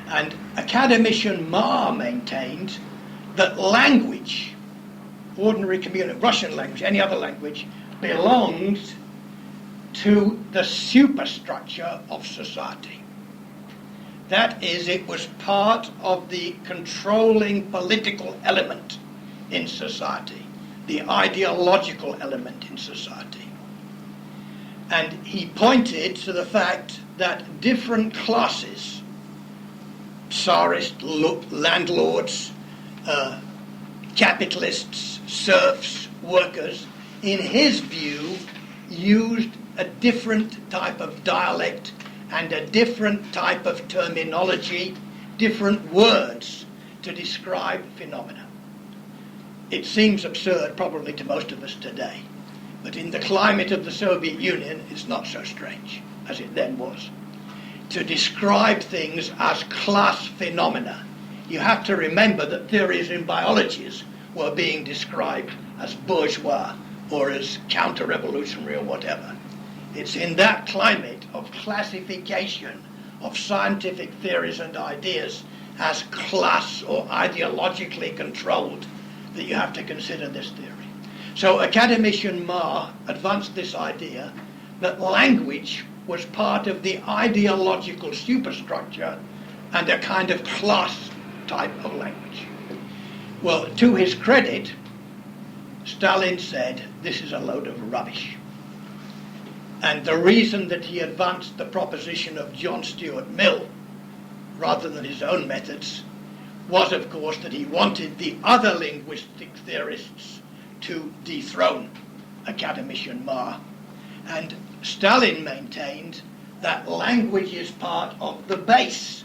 And Academician Marr maintained that language, ordinary Russian language, any other language, belongs to the superstructure of society. That is, it was part of the controlling political element in society, the ideological element in society. And he pointed to the fact that different classes, Tsarist landlords, capitalists, serfs, workers, in his view, used a different type of dialect and a different type of terminology, different words to describe phenomena. It seems absurd probably to most of us today, but in the climate of the Soviet Union it's not so strange as it then was. To describe things as class phenomena, you have to remember that theories in biologies were being described as bourgeois or as counter-revolutionary or whatever. It's in that climate of classification of scientific theories and ideas as class or ideologically controlled that you have to consider this theory. So Academician Marr advanced this idea that language was part of the ideological superstructure and a kind of class type of language. Well, to his credit, Stalin said, this is a load of rubbish. And the reason that he advanced the proposition of John Stuart Mill, rather than his own methods, was, of course, that he wanted the other linguistic theorists to dethrone Academician Marr. And Stalin maintained that language is part of the base.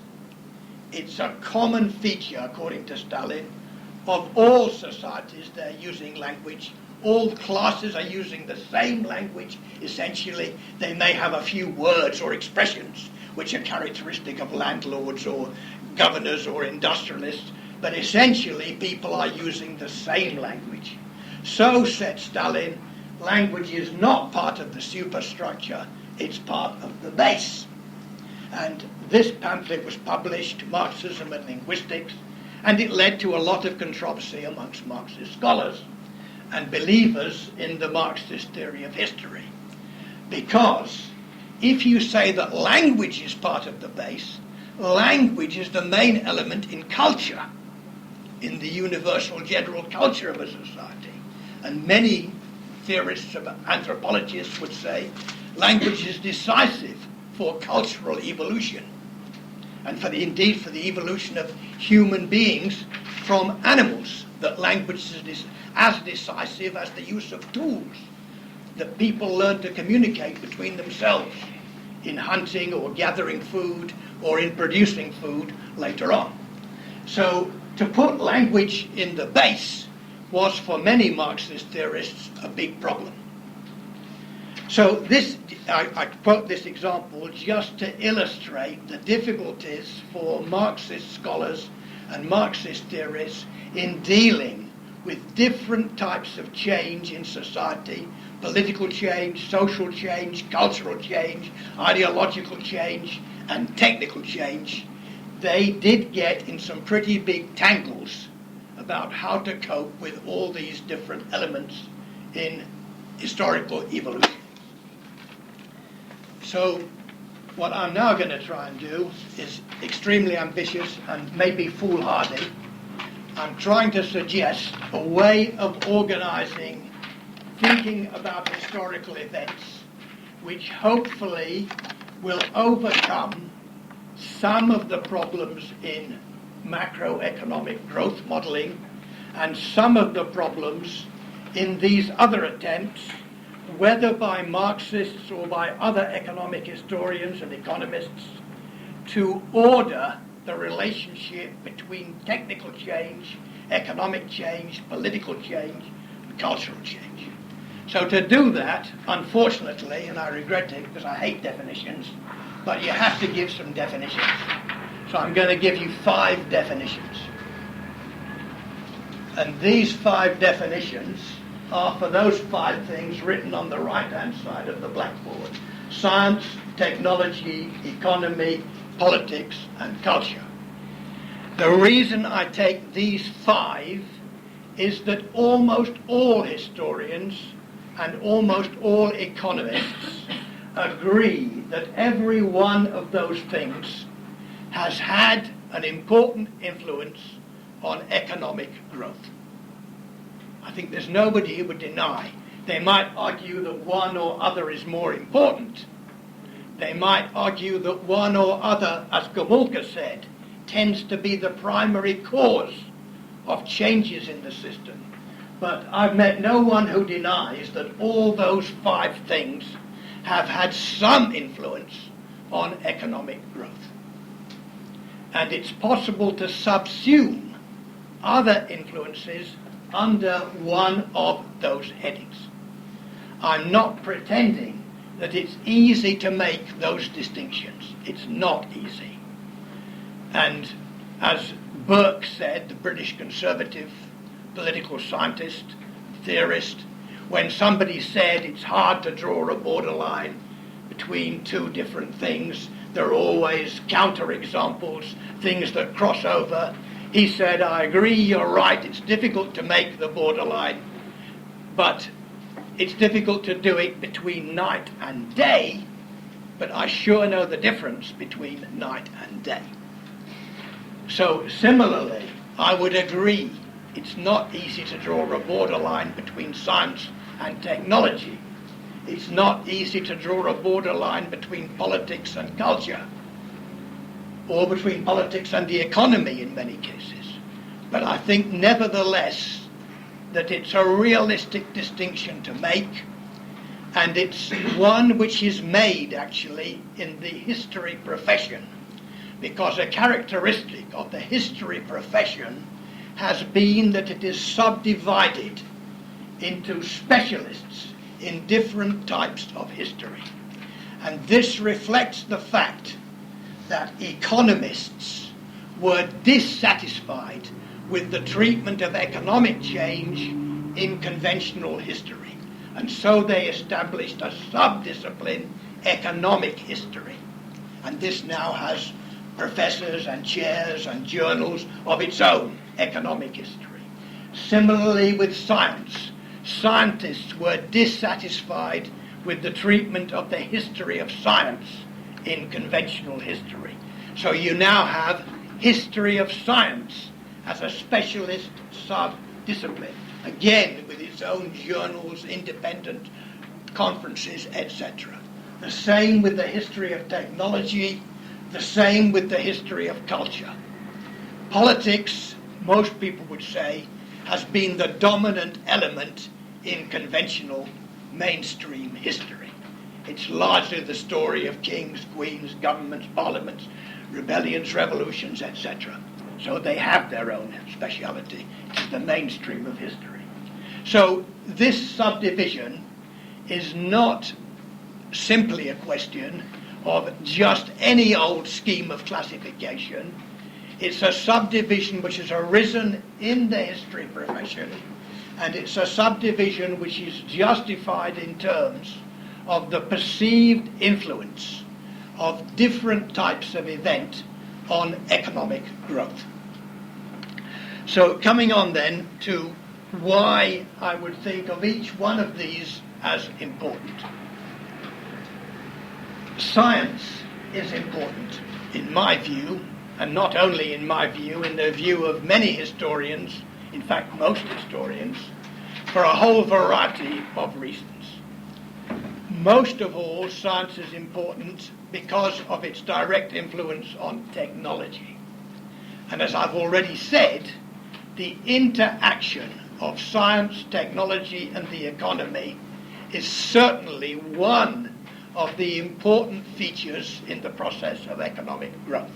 It's a common feature, according to Stalin, of all societies. They're using language All classes are using the same language, essentially. They may have a few words or expressions which are characteristic of landlords or governors or industrialists, but essentially people are using the same language. So, said Stalin, language is not part of the superstructure, it's part of the base. And this pamphlet was published, Marxism and Linguistics, and it led to a lot of controversy amongst Marxist scholars and believers in the Marxist theory of history. Because if you say that language is part of the base, language is the main element in culture, in the universal general culture of a society. And many theorists, anthropologists would say language is decisive for cultural evolution and indeed for the evolution of human beings from animals, that language is as decisive as the use of tools, that people learn to communicate between themselves in hunting or gathering food or in producing food later on. So to put language in the base was for many Marxist theorists a big problem. So this, I quote this example just to illustrate the difficulties for Marxist scholars and Marxist theorists in dealing with different types of change in society, political change, social change, cultural change, ideological change, and technical change. They did get in some pretty big tangles about how to cope with all these different elements in historical evolution. So what I'm now going to try and do is extremely ambitious and maybe foolhardy. I'm trying to suggest a way of organizing thinking about historical events which hopefully will overcome some of the problems in macroeconomic growth modeling and some of the problems in these other attempts, whether by Marxists or by other economic historians and economists, to order the relationship between technical change, economic change, political change, and cultural change. So to do that, unfortunately, and I regret it because I hate definitions, but you have to give some definitions. So I'm going to give you 5 definitions. And these 5 definitions are for those 5 things written on the right-hand side of the blackboard: science, technology, economy, politics, and culture. The reason I take these 5 is that almost all historians and almost all economists agree that every one of those things has had an important influence on economic growth. I think there's nobody who would deny. They might argue that one or other is more important. They might argue that one or other, as Gomulka said, tends to be the primary cause of changes in the system. But I've met no one who denies that all those 5 things have had some influence on economic growth. And it's possible to subsume other influences under one of those headings. I'm not pretending that it's easy to make those distinctions. It's not easy. And as Burke said, the British conservative political scientist, theorist, when somebody said it's hard to draw a borderline between 2 different things, there are always counterexamples, things that cross over, he said, I agree, you're right, it's difficult to make the borderline, but it's difficult to do it between night and day, but I sure know the difference between night and day. So similarly, I would agree it's not easy to draw a borderline between science and technology. It's not easy to draw a borderline between politics and culture, or between politics and the economy in many cases. But I think nevertheless that it's a realistic distinction to make, and it's one which is made actually in the history profession, because a characteristic of the history profession has been that it is subdivided into specialists in different types of history. And this reflects the fact that economists were dissatisfied with the treatment of economic change in conventional history. And so they established a sub-discipline, economic history. And this now has professors and chairs and journals of its own, economic history. Similarly with science, scientists were dissatisfied with the treatment of the history of science in conventional history. So you now have history of science as a specialist sub-discipline, again with its own journals, independent conferences, etc. The same with the history of technology, the same with the history of culture. Politics, most people would say, has been the dominant element in conventional mainstream history. It's largely the story of kings, queens, governments, parliaments, rebellions, revolutions, etc. So they have their own speciality. It's the mainstream of history. So this subdivision is not simply a question of just any old scheme of classification. It's a subdivision which has arisen in the history profession, and it's a subdivision which is justified in terms of the perceived influence of different types of event on economic growth. So coming on then to why I would think of each one of these as important. Science is important, in my view, and not only in my view, in the view of many historians, in fact most historians, for a whole variety of reasons. Most of all, science is important because of its direct influence on technology. And as I've already said, the interaction of science, technology, and the economy is certainly one of the important features in the process of economic growth.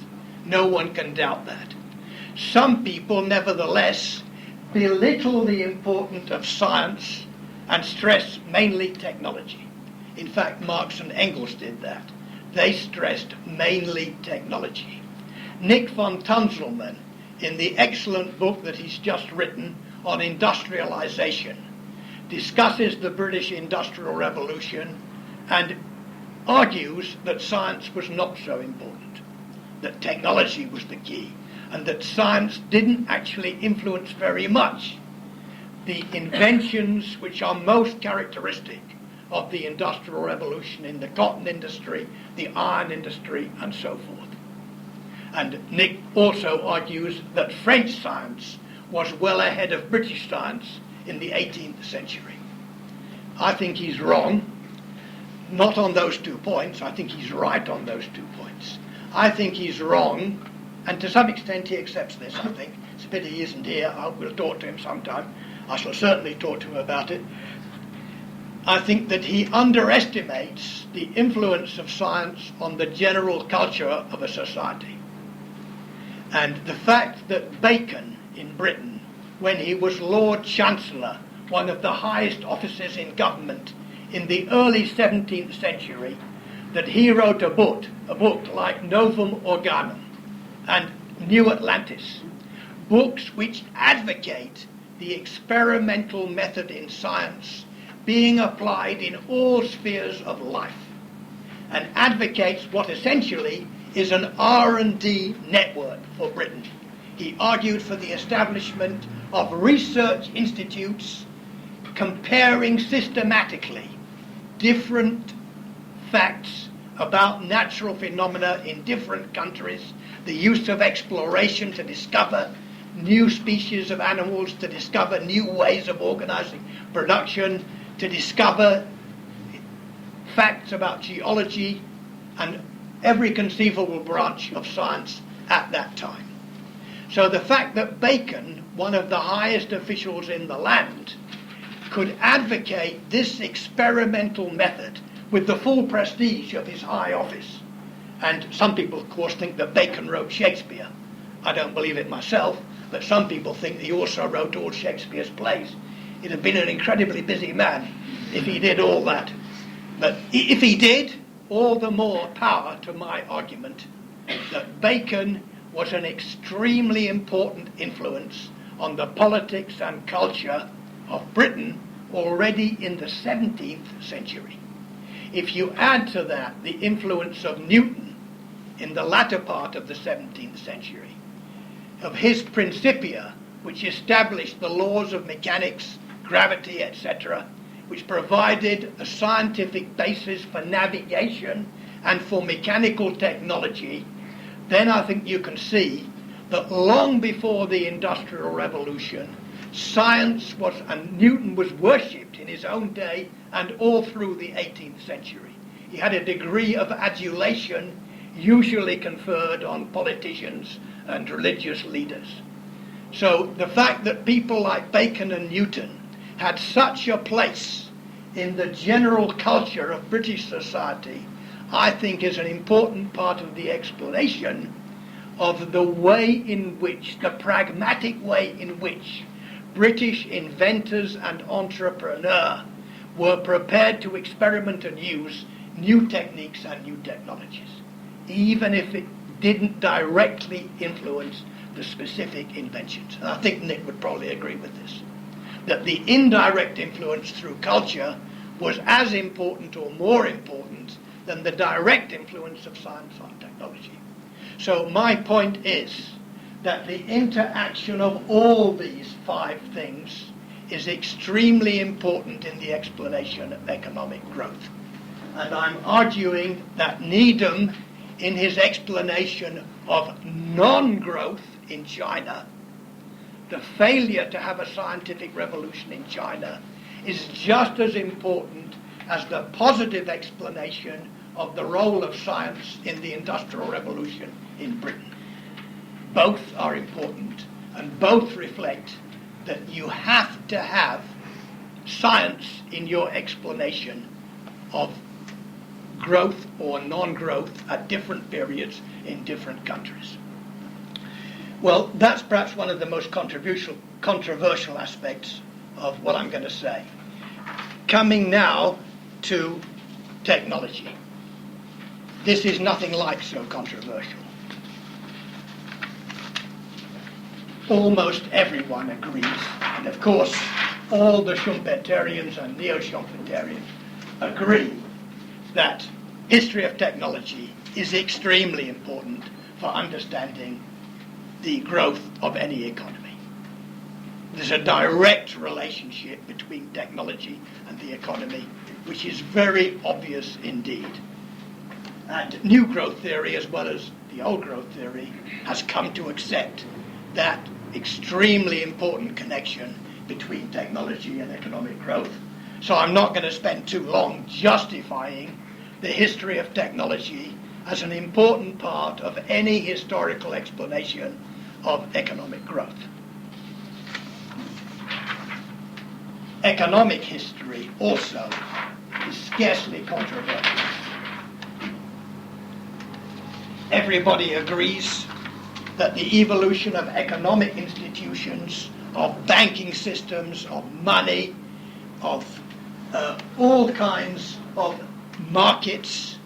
No one can doubt that. Some people, nevertheless, belittle the importance of science and stress mainly technology. In fact, Marx and Engels did that. They stressed mainly technology. Nick von Tunzelman, in the excellent book that he's just written on industrialization, discusses the British Industrial Revolution and argues that science was not so important, that technology was the key, and that science didn't actually influence very much the inventions which are most characteristic of the Industrial Revolution in the cotton industry, the iron industry, and so forth. And Nick also argues that French science was well ahead of British science in the 18th century. I think he's wrong, not on those 2 points. I think he's right on those 2 points. I think he's wrong, and to some extent he accepts this, I think. It's a pity he isn't here. We'll talk to him sometime. I shall certainly talk to him about it. I think that he underestimates the influence of science on the general culture of a society. And the fact that Bacon in Britain, when he was Lord Chancellor, one of the highest offices in government in the early 17th century, that he wrote a book like Novum Organum and New Atlantis, books which advocate the experimental method in science being applied in all spheres of life, and advocates what essentially is an R&D network for Britain. He argued for the establishment of research institutes comparing systematically different facts about natural phenomena in different countries, the use of exploration to discover new species of animals, to discover new ways of organizing production, to discover facts about geology and every conceivable branch of science at that time. So the fact that Bacon, one of the highest officials in the land, could advocate this experimental method with the full prestige of his high office, and some people of course think that Bacon wrote Shakespeare. I don't believe it myself, but some people think he also wrote all Shakespeare's plays. He'd have been an incredibly busy man if he did all that. But if he did, all the more power to my argument that Bacon was an extremely important influence on the politics and culture of Britain already in the 17th century. If you add to that the influence of Newton in the latter part of the 17th century, of his Principia, which established the laws of mechanics, gravity, etc., which provided a scientific basis for navigation and for mechanical technology, then I think you can see that long before the Industrial Revolution, science was, and Newton was worshipped in his own day and all through the 18th century. He had a degree of adulation usually conferred on politicians and religious leaders. So the fact that people like Bacon and Newton had such a place in the general culture of British society, I think is an important part of the explanation of the way in which, the pragmatic way in which British inventors and entrepreneurs were prepared to experiment and use new techniques and new technologies, even if it didn't directly influence the specific inventions. And I think Nick would probably agree with this, that the indirect influence through culture was as important or more important than the direct influence of science on technology. So my point is that the interaction of all these five things is extremely important in the explanation of economic growth. And I'm arguing that Needham, in his explanation of non-growth in China, the failure to have a scientific revolution in China, is just as important as the positive explanation of the role of science in the Industrial Revolution in Britain. Both are important, and both reflect that you have to have science in your explanation of growth or non-growth at different periods in different countries. Well, that's perhaps one of the most controversial aspects of what I'm going to say. Coming now to technology. This is nothing like so controversial. Almost everyone agrees, and of course all the Schumpeterians and neo-Schumpeterians agree that history of technology is extremely important for understanding the growth of any economy. There's a direct relationship between technology and the economy, which is very obvious indeed. And new growth theory, as well as the old growth theory, has come to accept that extremely important connection between technology and economic growth. So I'm not going to spend too long justifying the history of technology as an important part of any historical explanation of economic growth. Economic history also is scarcely controversial. Everybody agrees that the evolution of economic institutions, of banking systems, of money, of all kinds of markets,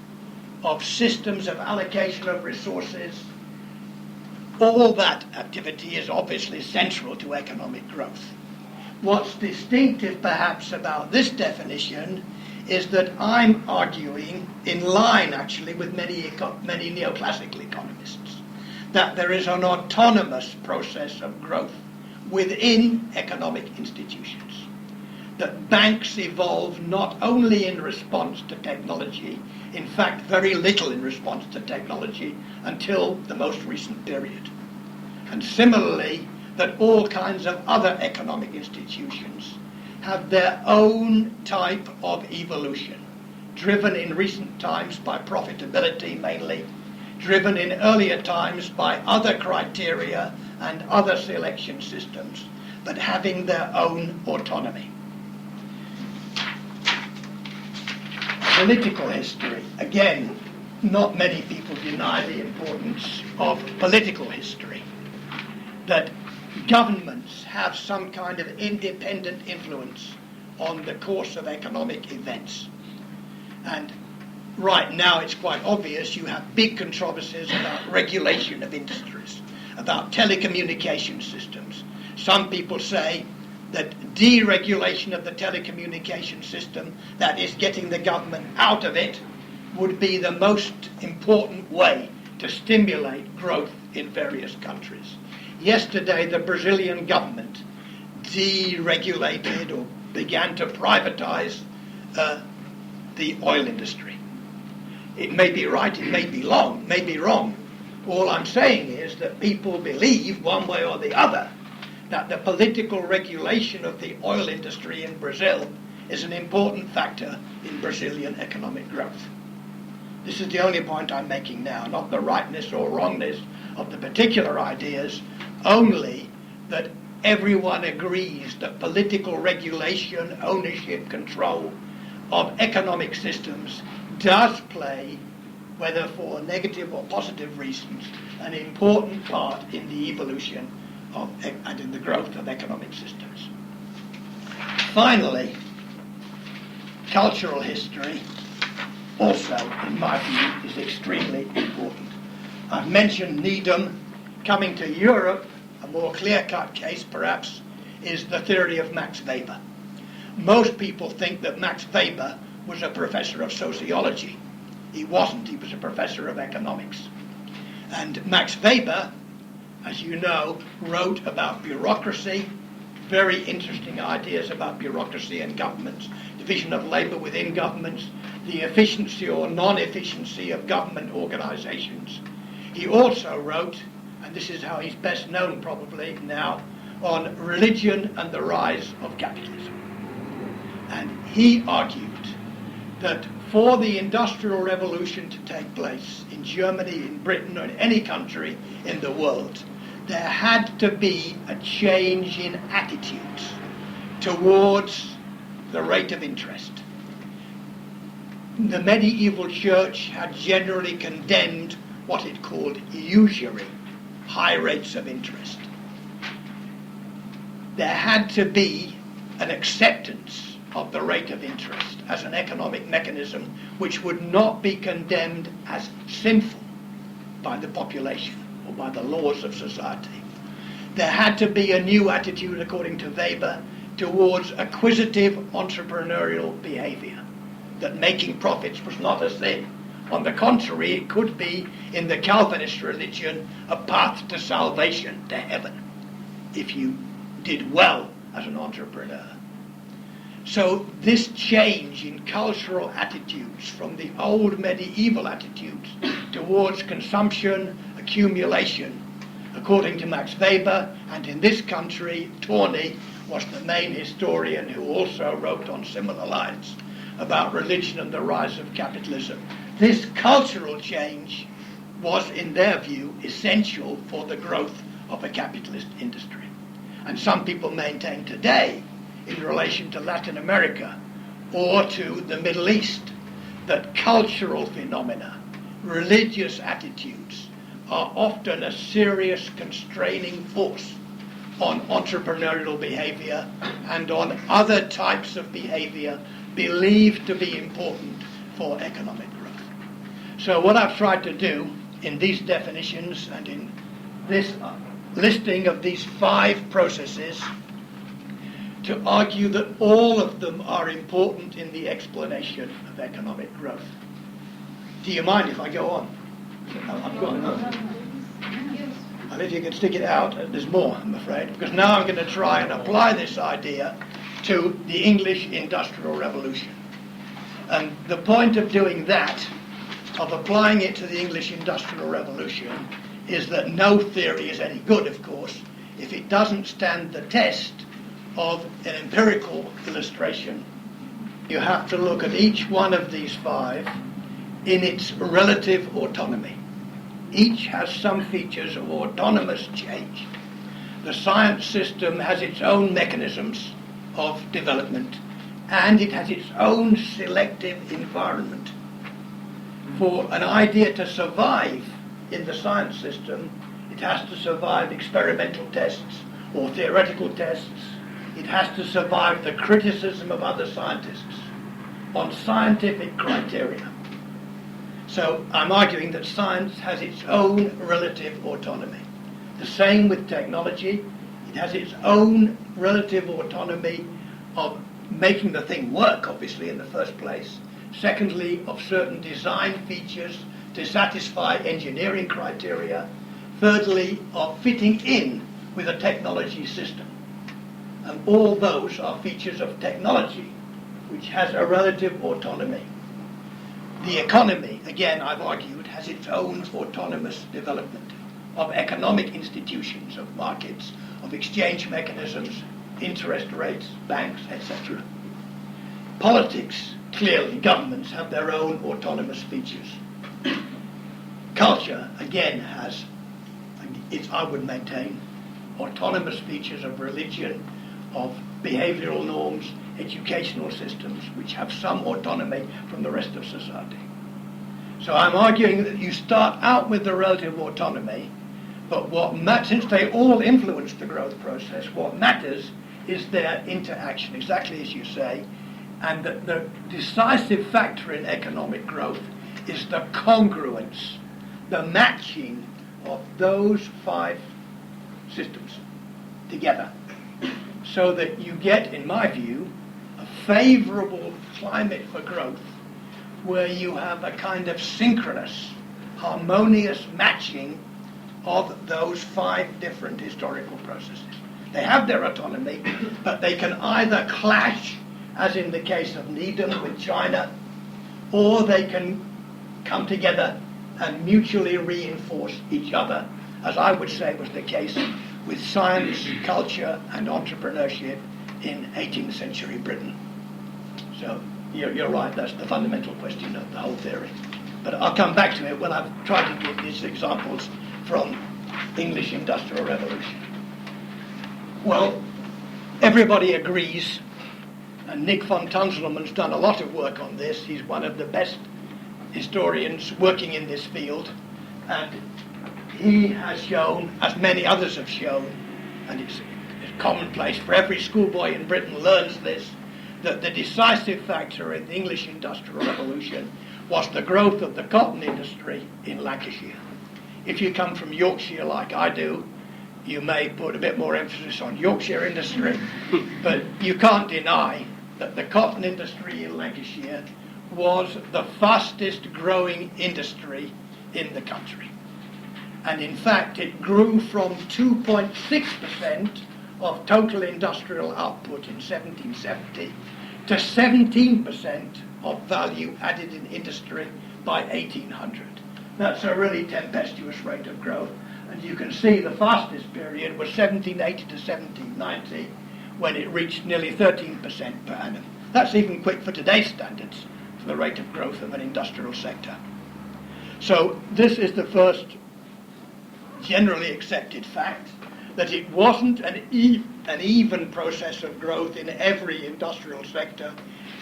of systems of allocation of resources, all that activity is obviously central to economic growth. What's distinctive perhaps about this definition is that I'm arguing, in line actually with many neoclassical economists, that there is an autonomous process of growth within economic institutions. That banks evolve not only in response to technology, in fact very little in response to technology until the most recent period. And similarly, that all kinds of other economic institutions have their own type of evolution, driven in recent times by profitability mainly, driven in earlier times by other criteria and other selection systems, but having their own autonomy. Political history. Again, not many people deny the importance of political history. That governments have some kind of independent influence on the course of economic events. And right now it's quite obvious you have big controversies about regulation of industries, about telecommunication systems. Some people say that deregulation of the telecommunication system, that is getting the government out of it, would be the most important way to stimulate growth in various countries. Yesterday, the Brazilian government deregulated or began to privatize the oil industry. It may be right, it may be wrong. All I'm saying is that people believe, one way or the other, that the political regulation of the oil industry in Brazil is an important factor in Brazilian economic growth. This is the only point I'm making now, not the rightness or wrongness of the particular ideas, only that everyone agrees that political regulation, ownership, control of economic systems does play, whether for negative or positive reasons, an important part in the evolution of and in the growth of economic systems. Finally, cultural history also, in my view, is extremely important. I've mentioned Needham. Coming to Europe, a more clear-cut case perhaps is the theory of Max Weber. Most people think that Max Weber was a professor of sociology. He wasn't, he was a professor of economics. And Max Weber, as you know, wrote about bureaucracy, very interesting ideas about bureaucracy and governments, division of labor within governments, the efficiency or non-efficiency of government organizations. He also wrote, and this is how he's best known probably now, on religion and the rise of capitalism. And he argued that for the Industrial Revolution to take place in Germany, in Britain, or in any country in the world, there had to be a change in attitudes towards the rate of interest. The medieval church had generally condemned what it called usury, high rates of interest. There had to be an acceptance of the rate of interest as an economic mechanism which would not be condemned as sinful by the population or by the laws of society. There had to be a new attitude, according to Weber, towards acquisitive entrepreneurial behavior, that making profits was not a sin. On the contrary, it could be, in the Calvinist religion, a path to salvation, to heaven, if you did well as an entrepreneur. So this change in cultural attitudes from the old medieval attitudes towards consumption, accumulation, according to Max Weber, and in this country, Tawney was the main historian who also wrote on similar lines about religion and the rise of capitalism. This cultural change was, in their view, essential for the growth of a capitalist industry. And some people maintain today, in relation to Latin America or to the Middle East, that cultural phenomena, religious attitudes, are often a serious constraining force on entrepreneurial behavior and on other types of behavior believed to be important for economic growth. So what I've tried to do in these definitions and in this listing of these 5 processes to argue that all of them are important in the explanation of economic growth. Do you mind if I go on? I've got enough. And if you can stick it out, there's more, I'm afraid, because now I'm going to try and apply this idea to the English Industrial Revolution. And the point of doing that, of applying it to the English Industrial Revolution, is that no theory is any good, of course, if it doesn't stand the test of an empirical illustration. You have to look at each one of these 5 in its relative autonomy. Each has some features of autonomous change. The science system has its own mechanisms of development, and it has its own selective environment. For an idea to survive in the science system, it has to survive experimental tests or theoretical tests. It has to survive the criticism of other scientists on scientific criteria. So I'm arguing that science has its own relative autonomy. The same with technology. It has its own relative autonomy of making the thing work, obviously, in the first place. Secondly, of certain design features to satisfy engineering criteria. Thirdly, of fitting in with a technology system. And all those are features of technology, which has a relative autonomy. The economy, again, I've argued, has its own autonomous development of economic institutions, of markets, of exchange mechanisms, interest rates, banks, etc. Politics, clearly, governments have their own autonomous features. Culture, again, has, I would maintain, autonomous features of religion, of behavioral norms, educational systems, which have some autonomy from the rest of society. So I'm arguing that you start out with the relative autonomy, but since they all influence the growth process, what matters is their interaction, exactly as you say, and that the decisive factor in economic growth is the congruence, the matching of those 5 systems together, so that you get, in my view, a favourable climate for growth where you have a kind of synchronous, harmonious matching of those 5 different historical processes. They have their autonomy, but they can either clash, as in the case of Needham with China, or they can come together and mutually reinforce each other, as I would say was the case with science, culture, and entrepreneurship in 18th century Britain. So you're right, that's the fundamental question of the whole theory. But I'll come back to it when I've tried to give these examples from English Industrial Revolution. Well, everybody agrees, and Nick von Tunzelman's done a lot of work on this. He's one of the best historians working in this field, and he has shown, as many others have shown, and it's commonplace for every schoolboy in Britain learns this, that the decisive factor in the English Industrial Revolution was the growth of the cotton industry in Lancashire. If you come from Yorkshire like I do, you may put a bit more emphasis on Yorkshire industry, but you can't deny that the cotton industry in Lancashire was the fastest growing industry in the country. And in fact, it grew from 2.6% of total industrial output in 1770 to 17% of value added in industry by 1800. That's a really tempestuous rate of growth. And you can see the fastest period was 1780 to 1790, when it reached nearly 13% per annum. That's even quick for today's standards, for the rate of growth of an industrial sector. So this is the first generally accepted fact, that it wasn't an even process of growth in every industrial sector.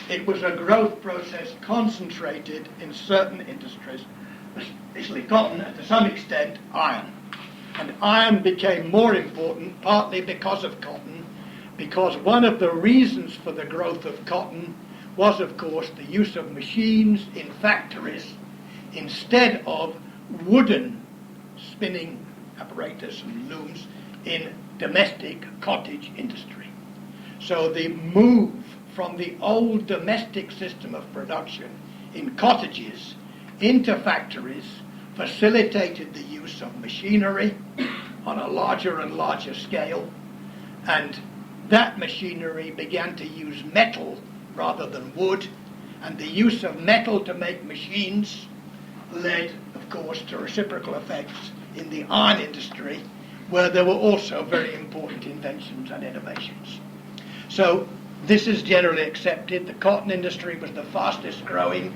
It was a growth process concentrated in certain industries, especially cotton, and to some extent iron. And iron became more important partly because of cotton, because one of the reasons for the growth of cotton was, of course, the use of machines in factories instead of wooden spinning apparatus and looms in domestic cottage industry. So the move from the old domestic system of production in cottages into factories facilitated the use of machinery on a larger and larger scale, and that machinery began to use metal rather than wood, and the use of metal to make machines led, of course, to reciprocal effects in the iron industry, where there were also very important inventions and innovations. So this is generally accepted. The cotton industry was the fastest growing.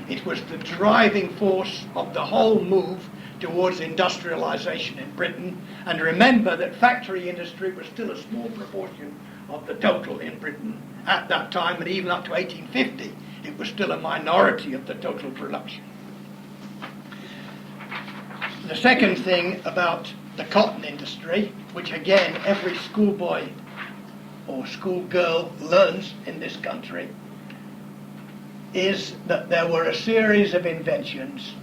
It was the driving force of the whole move towards industrialization in Britain. And remember that factory industry was still a small proportion of the total in Britain at that time, and even up to 1850, it was still a minority of the total production. The second thing about the cotton industry, which again every schoolboy or schoolgirl learns in this country, is that there were a series of inventions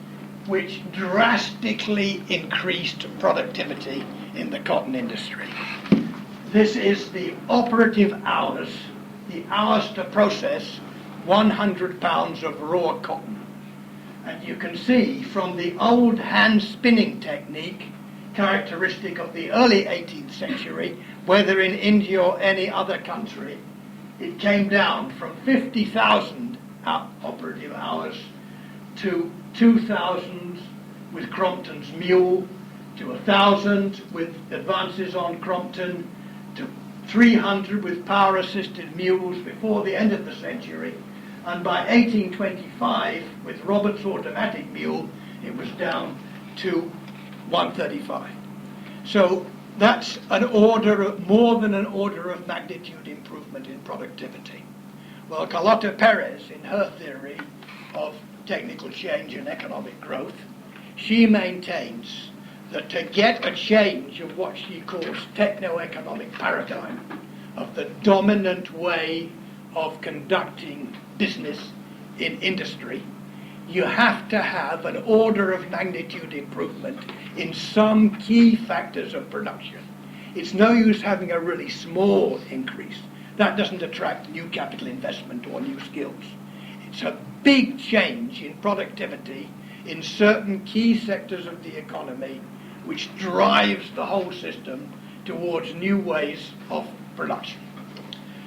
which drastically increased productivity in the cotton industry. This is the operative hours, the hours to process 100 pounds of raw cotton. And you can see from the old hand spinning technique, characteristic of the early 18th century, whether in India or any other country, it came down from 50,000 operative hours to 2,000 with Crompton's mule, to 1,000 with advances on Crompton, to 300 with power-assisted mules before the end of the century, and by 1825, with Robert's automatic mule, it was down to 135. So that's more than an order of magnitude improvement in productivity. Well, Carlota Perez, in her theory of technical change and economic growth, she maintains that to get a change of what she calls techno-economic paradigm, of the dominant way of conducting business in industry, you have to have an order of magnitude improvement in some key factors of production. It's no use having a really small increase. That doesn't attract new capital investment or new skills. It's a big change in productivity in certain key sectors of the economy which drives the whole system towards new ways of production.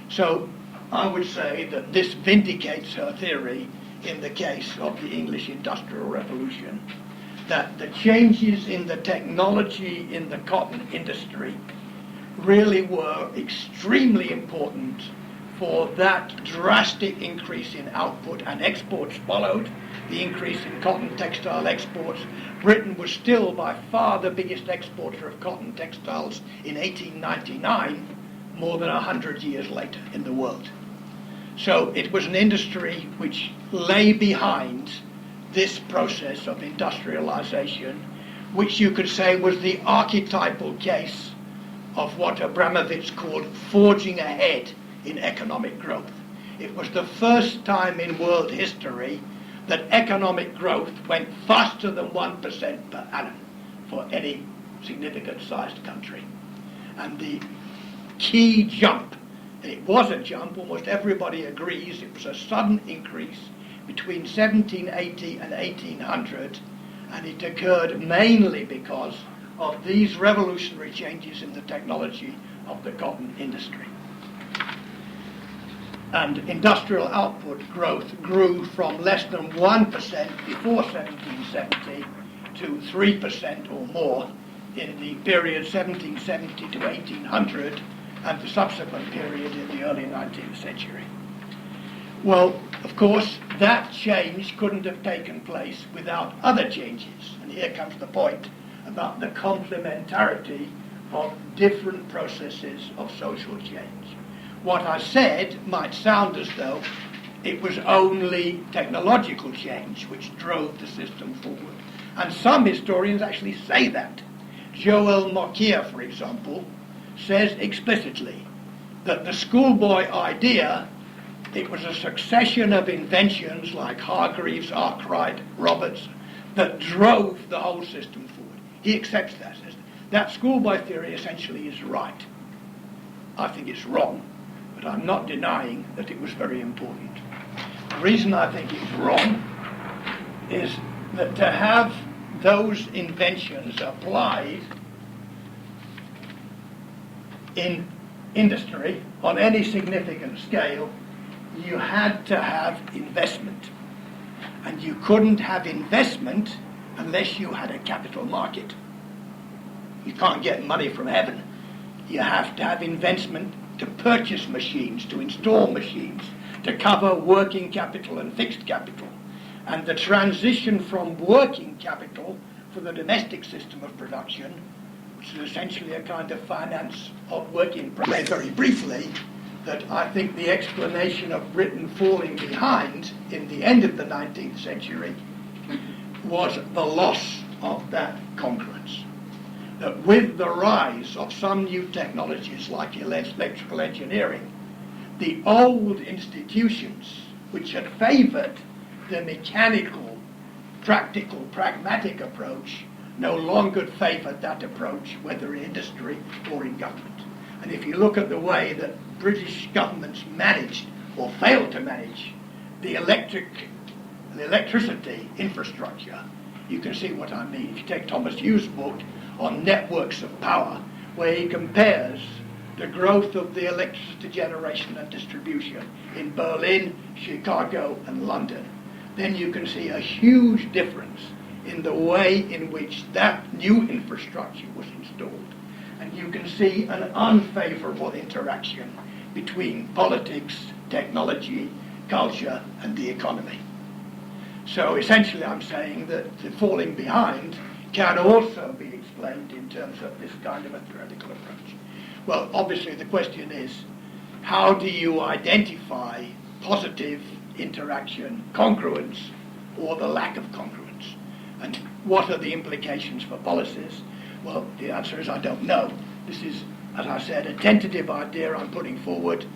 So I would say that this vindicates her theory in the case of the English Industrial Revolution, that the changes in the technology in the cotton industry really were extremely important for that drastic increase in output, and exports followed the increase in cotton textile exports. Britain was still by far the biggest exporter of cotton textiles in 1899, more than 100 years later in the world. So it was an industry which lay behind this process of industrialization, which you could say was the archetypal case of what Abramovich called forging ahead in economic growth. It was the first time in world history that economic growth went faster than 1% per annum for any significant sized country. And the key jump, and it was a jump, almost everybody agrees, it was a sudden increase between 1780 and 1800, and it occurred mainly because of these revolutionary changes in the technology of the cotton industry. And industrial output growth grew from less than 1% before 1770 to 3% or more in the period 1770 to 1800 and the subsequent period in the early 19th century. Well, of course, that change couldn't have taken place without other changes. And here comes the point about the complementarity of different processes of social change. What I said might sound as though it was only technological change which drove the system forward. And some historians actually say that. Joël Mokyr, for example, says explicitly that the schoolboy idea, it was a succession of inventions like Hargreaves, Arkwright, Roberts, that drove the whole system forward. He accepts that. Says that schoolboy theory essentially is right. I think it's wrong, but I'm not denying that it was very important. The reason I think it's wrong is that to have those inventions applied in industry on any significant scale, you had to have investment. And you couldn't have investment unless you had a capital market. You can't get money from heaven. You have to have investment to purchase machines, to install machines, to cover working capital and fixed capital. And the transition from working capital for the domestic system of production, which is essentially a kind of finance of work in progress. Very briefly, that I think the explanation of Britain falling behind in the end of the 19th century was the loss of that congruence. that with the rise of some new technologies like electrical engineering, the old institutions which had favoured the mechanical, practical, pragmatic approach no longer favoured that approach, whether in industry or in government. And if you look at the way that British governments managed or failed to manage the electricity infrastructure, you can see what I mean. If you take Thomas Hughes' book on networks of power, where he compares the growth of the electricity generation and distribution in Berlin, Chicago, and London, then you can see a huge difference in the way in which that new infrastructure was installed. And you can see an unfavourable interaction between politics, technology, culture, and the economy. So essentially I'm saying that the falling behind can also be explained in terms of this kind of a theoretical approach. Well, obviously the question is, how do you identify positive interaction, congruence, or the lack of congruence? And what are the implications for policies? Well, the answer is I don't know. This is, as I said, a tentative idea I'm putting forward.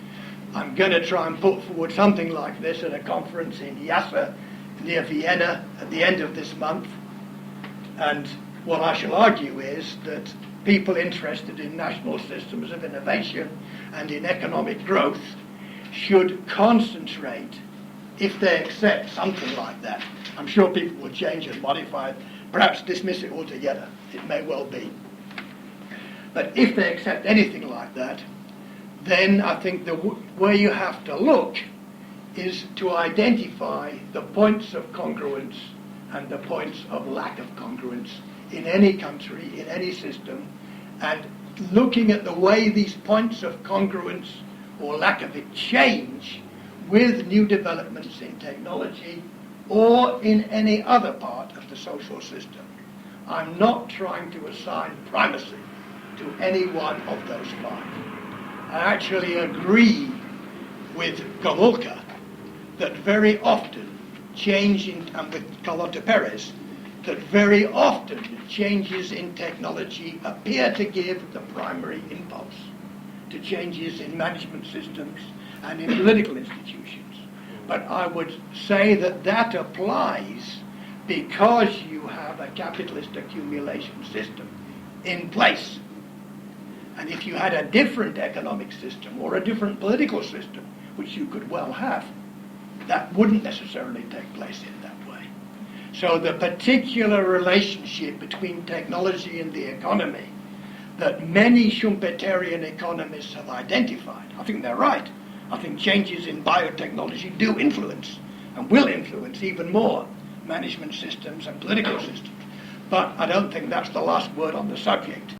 I'm going to try and put forward something like this at a conference in Yassa near Vienna at the end of this month. And what I shall argue is that people interested in national systems of innovation and in economic growth should concentrate, if they accept something like that. I'm sure people will change and modify it, perhaps dismiss it altogether. It may well be. But if they accept anything like that, then I think the way you have to look is to identify the points of congruence and the points of lack of congruence in any country, in any system, and looking at the way these points of congruence or lack of it change with new developments in technology or in any other part of the social system. I'm not trying to assign primacy to any one of those five. I actually agree with Gomulka that very often and with Carlota Perez, that very often changes in technology appear to give the primary impulse to changes in management systems and in political institutions. But I would say that that applies because you have a capitalist accumulation system in place. And if you had a different economic system or a different political system, which you could well have, that wouldn't necessarily take place in that way. So the particular relationship between technology and the economy that many Schumpeterian economists have identified, I think they're right. I think changes in biotechnology do influence and will influence even more management systems and political systems. But I don't think that's the last word on the subject.